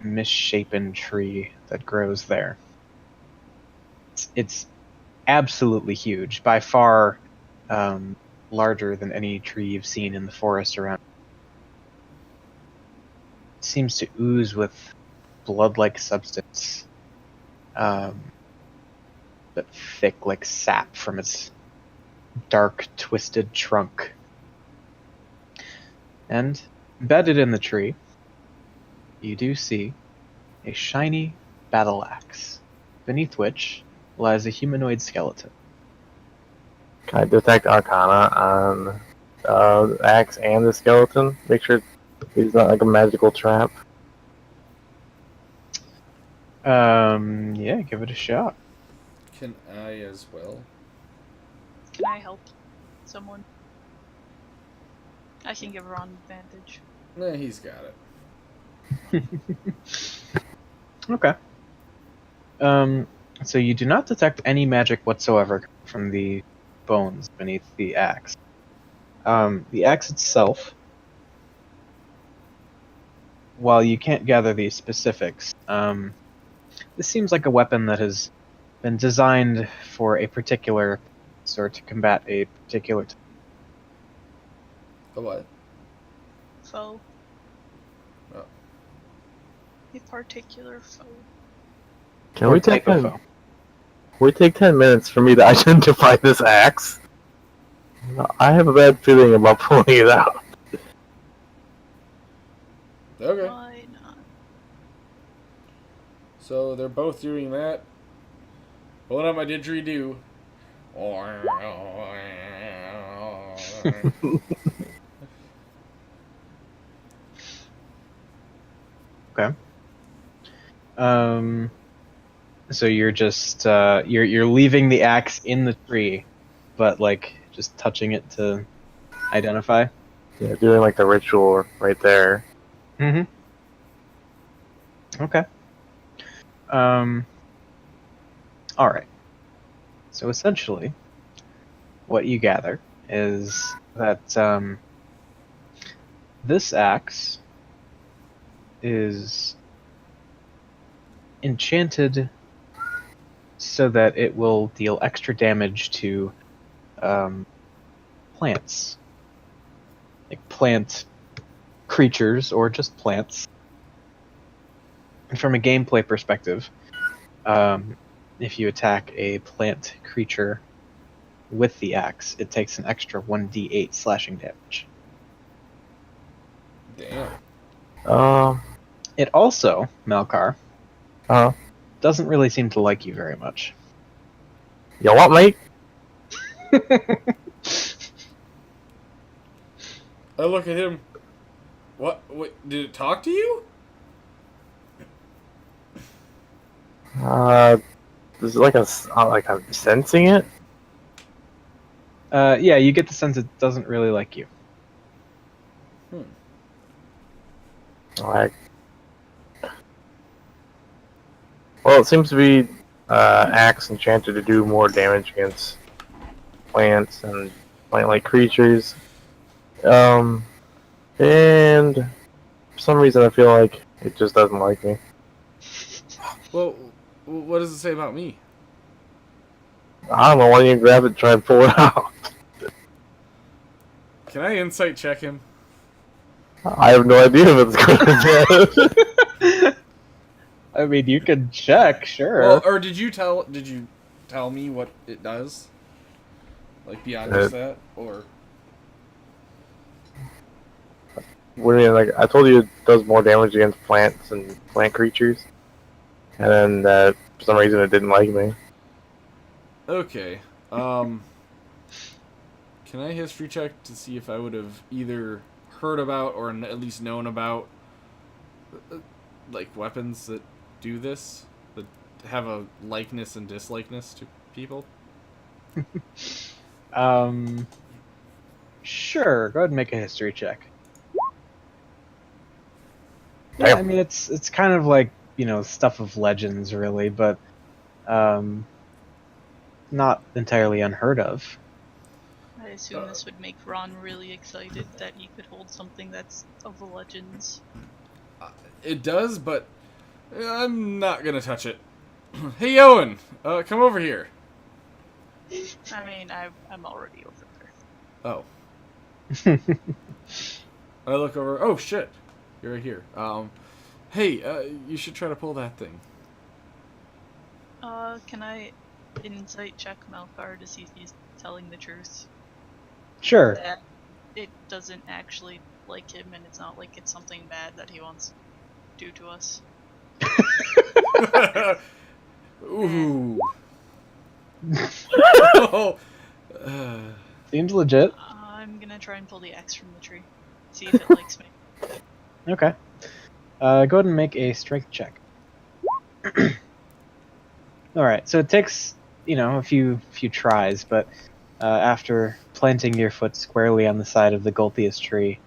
misshapen tree that grows there. It's absolutely huge, by far larger than any tree you've seen in the forest around. It seems to ooze with blood-like substance, but thick like sap from its dark, twisted trunk. And embedded in the tree, you do see a shiny battle axe, beneath which lies a humanoid skeleton. Can I detect Arcana on the axe and the skeleton? Make sure he's not like a magical trap. Yeah, give it a shot. Can I as well? Can I help someone? I can give Ron advantage. Nah, he's got it. Okay. So you do not detect any magic whatsoever from the bones beneath the axe. The axe itself, while you can't gather the specifics, this seems like a weapon that has been designed for a particular sort to combat a particular The what? Foe. Oh. A particular foe. Can we type take of 10? foe. We take 10 minutes for me to identify this axe. I have a bad feeling about pulling it out. Okay. Why not? So they're both doing that. Pulling out my didgeridoo. Okay. So you're just you're leaving the axe in the tree, but like just touching it to identify. Yeah, doing like the ritual right there. Mm-hmm. Okay. All right. So essentially, what you gather is that this axe is enchanted so that it will deal extra damage to plants, like plant creatures or just plants. And from a gameplay perspective, if you attack a plant creature with the axe, it takes an extra 1d8 slashing damage. Damn. It also, Malkar, Uh, doesn't really seem to like you very much. you what, mate? I look at him. What? Did it talk to you? Is it like I'm sensing it? Yeah, you get the sense it doesn't really like you. Like, well, it seems to be axe enchanted to do more damage against plants and plant-like creatures. And for some reason I feel like it just doesn't like me. Well, what does it say about me? I don't know, why don't you grab it and try and pull it out? Can I insight check him? I have no idea if it's good or bad. I mean, you can check, sure. Well, or did you tell me what it does? Like beyond just that, or What do you mean, like, I told you it does more damage against plants and plant creatures. And then for some reason it didn't like me. okay. Can I history check to see if I would have either heard about or at least known about like weapons that do this, that have a likeness and dislikeness to people? Sure. Go ahead and make a history check. Damn. Yeah, I mean, it's kind of like, stuff of legends, really, but not entirely unheard of. I assume this would make Ron really excited that he could hold something that's of the legends. It does, but I'm not gonna touch it. Hey, Owen, come over here. I mean, I'm already over there. Oh. I look over. Oh shit, you're right here. Hey, you should try to pull that thing. Can I insight check Malkar to see if he's telling the truth? Sure. That it doesn't actually like him, and it's not like it's something bad that he wants to do to us. Ooh. Oh. Seems legit. I'm gonna try and pull the axe from the tree. See if it likes me. Okay. Go ahead and make a strength check. Alright, so it takes, a few tries, but after planting your foot squarely on the side of the Golthius tree,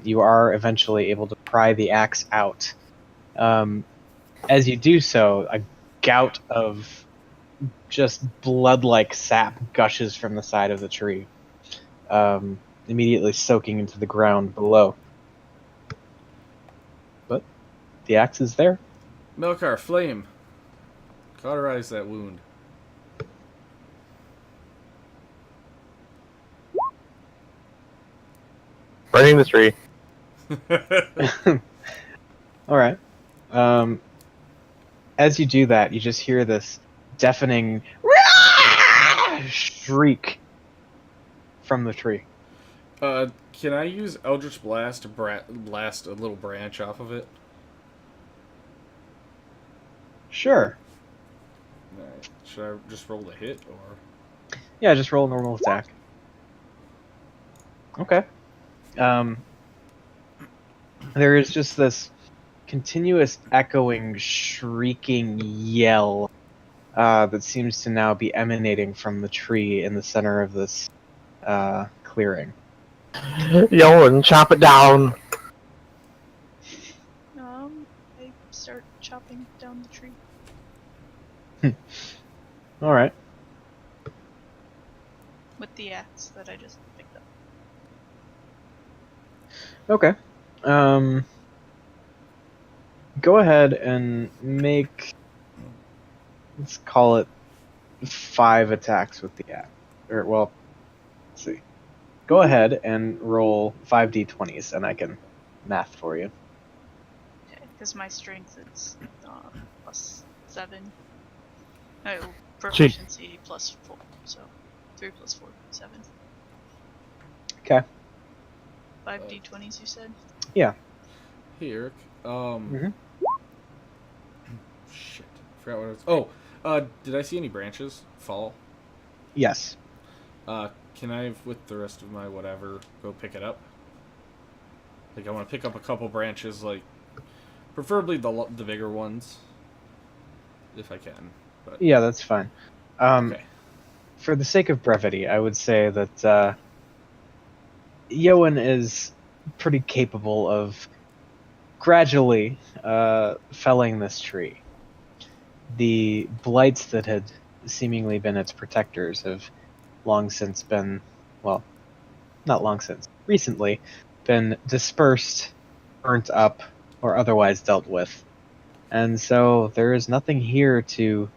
you are eventually able to pry the axe out. As you do so, a gout of just blood-like sap gushes from the side of the tree, immediately soaking into the ground below. But the axe is there. Melkar, flame. Cauterize that wound. Burning the tree. Alright. As you do that, you just hear this deafening shriek from the tree. Can I use Eldritch Blast to blast a little branch off of it? Sure. Alright. Should I just roll the hit, or...? Yeah, just roll a normal attack. Okay. There is just this continuous echoing, shrieking yell that seems to now be emanating from the tree in the center of this clearing. Yo, and chop it down. I start chopping down the tree. Alright. With the axe that I just picked up. Okay. Go ahead and make, let's call it 5 attacks with the axe. Or, well, let's see. Go ahead and roll 5d20s, and I can math for you. Okay, because my strength is plus 7. No, proficiency plus 4, so 3 plus 4, 7. Okay. 5d20s, you said? Yeah. Hey, Eric. Mhm. Shit. Forgot what it was. Oh, did I see any branches fall? Yes. Can I, with the rest of my whatever, go pick it up? Like, I want to pick up a couple branches, like, preferably the bigger ones, if I can. But Yeah, that's fine. okay. For the sake of brevity, I would say that Yoan is pretty capable of gradually felling this tree. the blights that had seemingly been its protectors have long since been, well, not long since, recently been dispersed, burnt up, or otherwise dealt with. And so there is nothing here to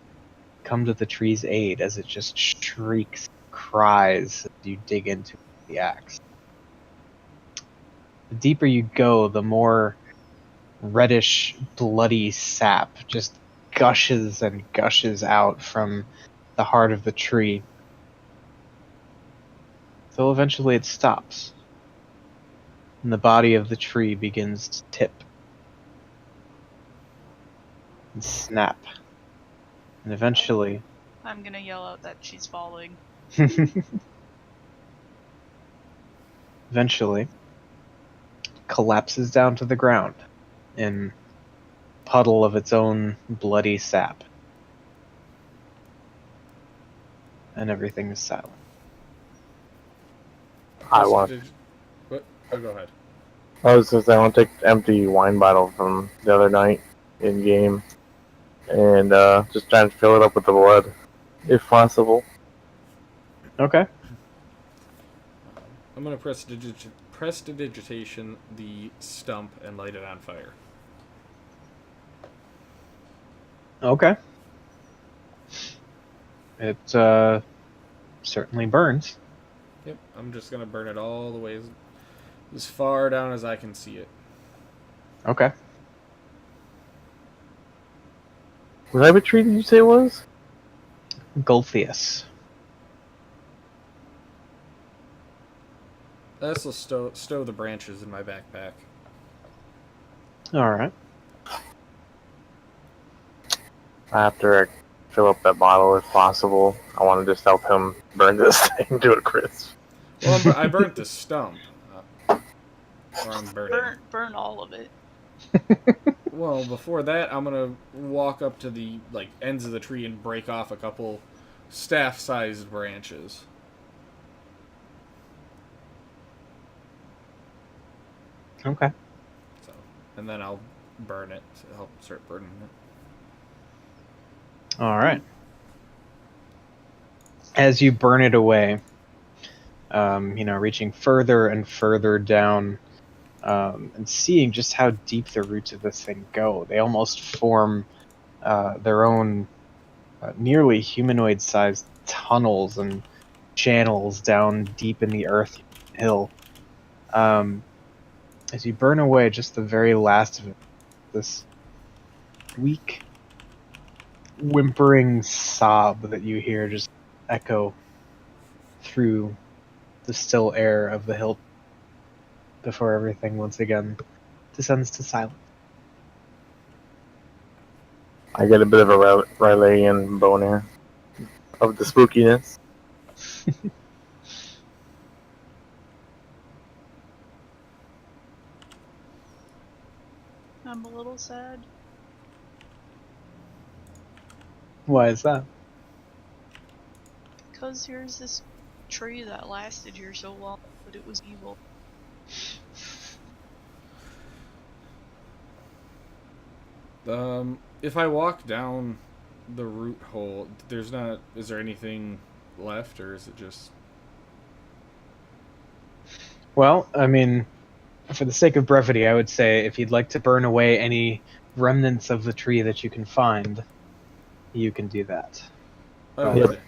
come to the tree's aid as it just shrieks, cries as you dig into the axe. The deeper you go, the more reddish, bloody sap just gushes and gushes out from the heart of the tree. So eventually it stops, and the body of the tree begins to tip and snap. And eventually, I'm gonna yell out that she's falling. eventually, collapses down to the ground in a puddle of its own bloody sap. And everything is silent. I want. What? Oh, go ahead. I was just. I want to take the empty wine bottle from the other night in game, and just try and fill it up with the blood, if possible. Okay. I'm gonna prestidigitation the stump and light it on fire. Okay. It certainly burns. Yep, I'm just gonna burn it all the way as far down as I can see it. Okay. What type of tree did you say it was? Gulthius. I also stow the branches in my backpack. Alright. After I fill up that bottle, if possible, I want to just help him burn this thing to a crisp. Well, I burnt the stump. Or I'm burning. Burn all of it. Well, before that, I'm gonna walk up to the ends of the tree and break off a couple staff-sized branches. Okay. So, and then I'll burn it to help start burning it. Alright. As you burn it away, reaching further and further down, and seeing just how deep the roots of this thing go. They almost form their own nearly humanoid-sized tunnels and channels down deep in the earth hill. As you burn away just the very last of it, this weak, whimpering sob that you hear just echo through the still air of the hill before everything once again descends to silence. I get a bit of a Rylean boner of the spookiness. I'm a little sad. Why is that? Because here's this tree that lasted here so long, but it was evil. If I walk down the root hole, is there anything left, or is it just... Well, I mean, for the sake of brevity, I would say if you'd like to burn away any remnants of the tree that you can find, you can do that. Oh, But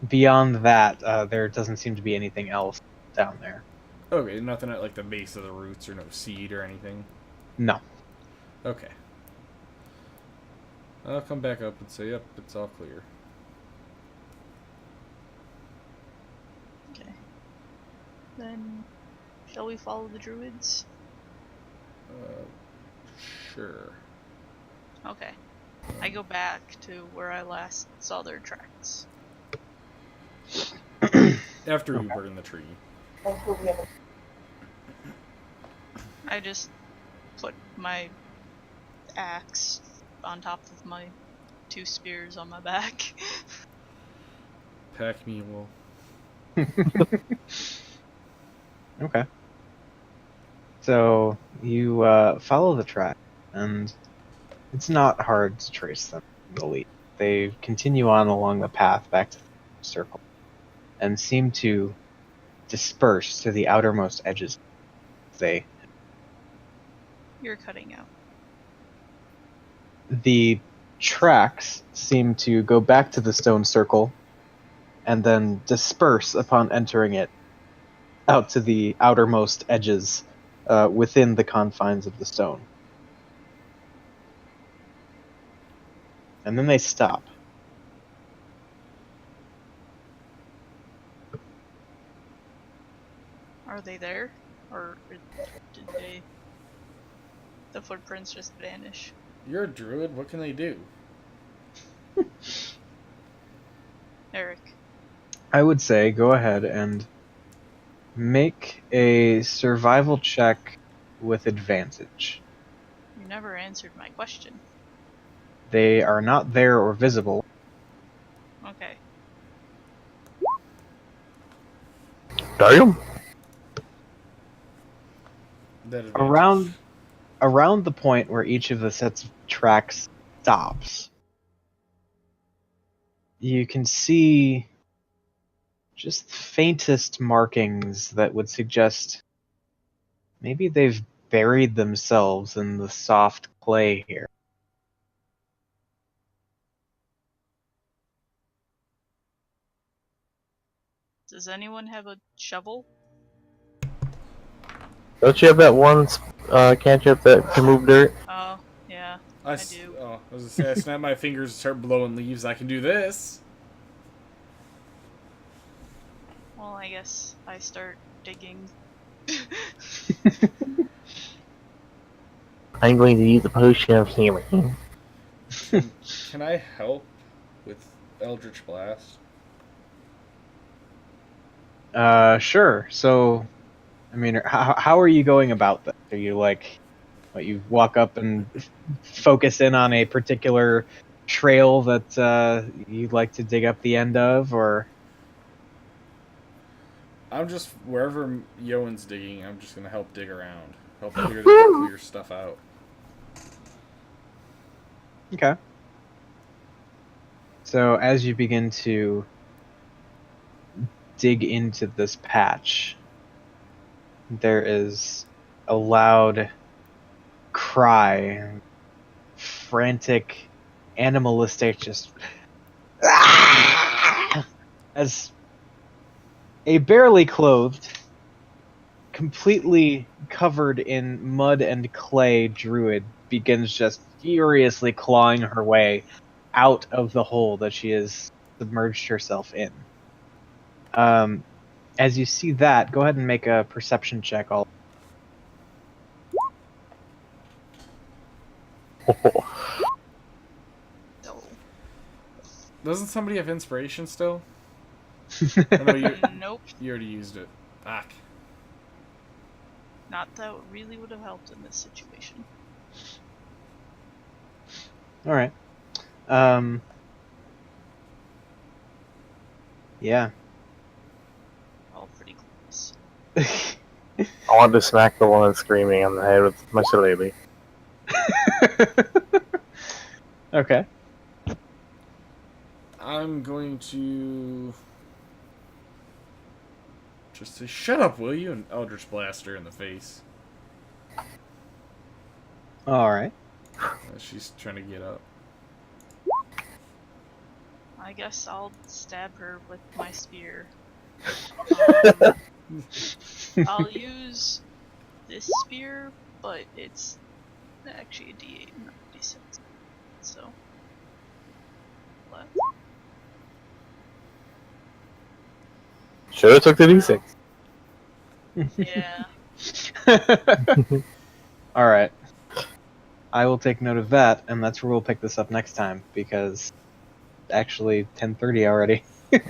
beyond that, there doesn't seem to be anything else down there. okay, nothing at the base of the roots, or no seed or anything? No. Okay. I'll come back up and say, yep, it's all clear. Okay. Then, shall we follow the druids? Sure. Okay. I go back to where I last saw their tracks. After you burn the tree. I just put my axe on top of my 2 spears on my back. Pack mule. Okay. So you follow the track, and it's not hard to trace them. the lead. They continue on along the path back to the circle and seem to disperse to the outermost edges. You're cutting out. The tracks seem to go back to the stone circle and then disperse upon entering it out to the outermost edges within the confines of the stone. And then they stop. Are they there? Or did they... the footprints just vanish? You're a druid. What can they do? Eric. I would say go ahead and make a survival check with advantage. You never answered my question. They are not there or visible. Okay. Damn. That advantage. Around the point where each of the sets of tracks stops, you can see just the faintest markings that would suggest maybe they've buried themselves in the soft clay here. Does anyone have a shovel? Don't you have that one cantrip that can move dirt? Oh, yeah. I do. Oh, I was gonna say, I snap my fingers and start blowing leaves. I can do this. Well, I guess I start digging. I'm going to use the potion of healing. Can I help with Eldritch Blast? Sure. So, I mean, how are you going about that? Are you like, you walk up and focus in on a particular trail that you'd like to dig up the end of, or? I'm just, wherever Yoan's digging, I'm just gonna help dig around. Help clear stuff out. Okay. So as you begin to dig into this patch, there is a loud cry, frantic, animalistic, just as a barely clothed, completely covered in mud and clay druid begins just furiously clawing her way out of the hole that she has submerged herself in. As you see that, go ahead and make a perception check. No. Doesn't somebody have inspiration still? Or no, Nope. you already used it. Fuck. Not that really would have helped in this situation. All right. Yeah. All pretty close. I want to smack the one that's screaming on the head with my shillelagh. Okay. I'm going to just say, "Shut up, will you?" and Eldritch Blast her in the face. All right. She's trying to get up. I guess I'll stab her with my spear. I'll use this spear, but it's actually a D8, not a D6. So, what? Should have took the D6. Yeah. All right. I will take note of that, and that's where we'll pick this up next time, because actually 10:30 already. Yeah.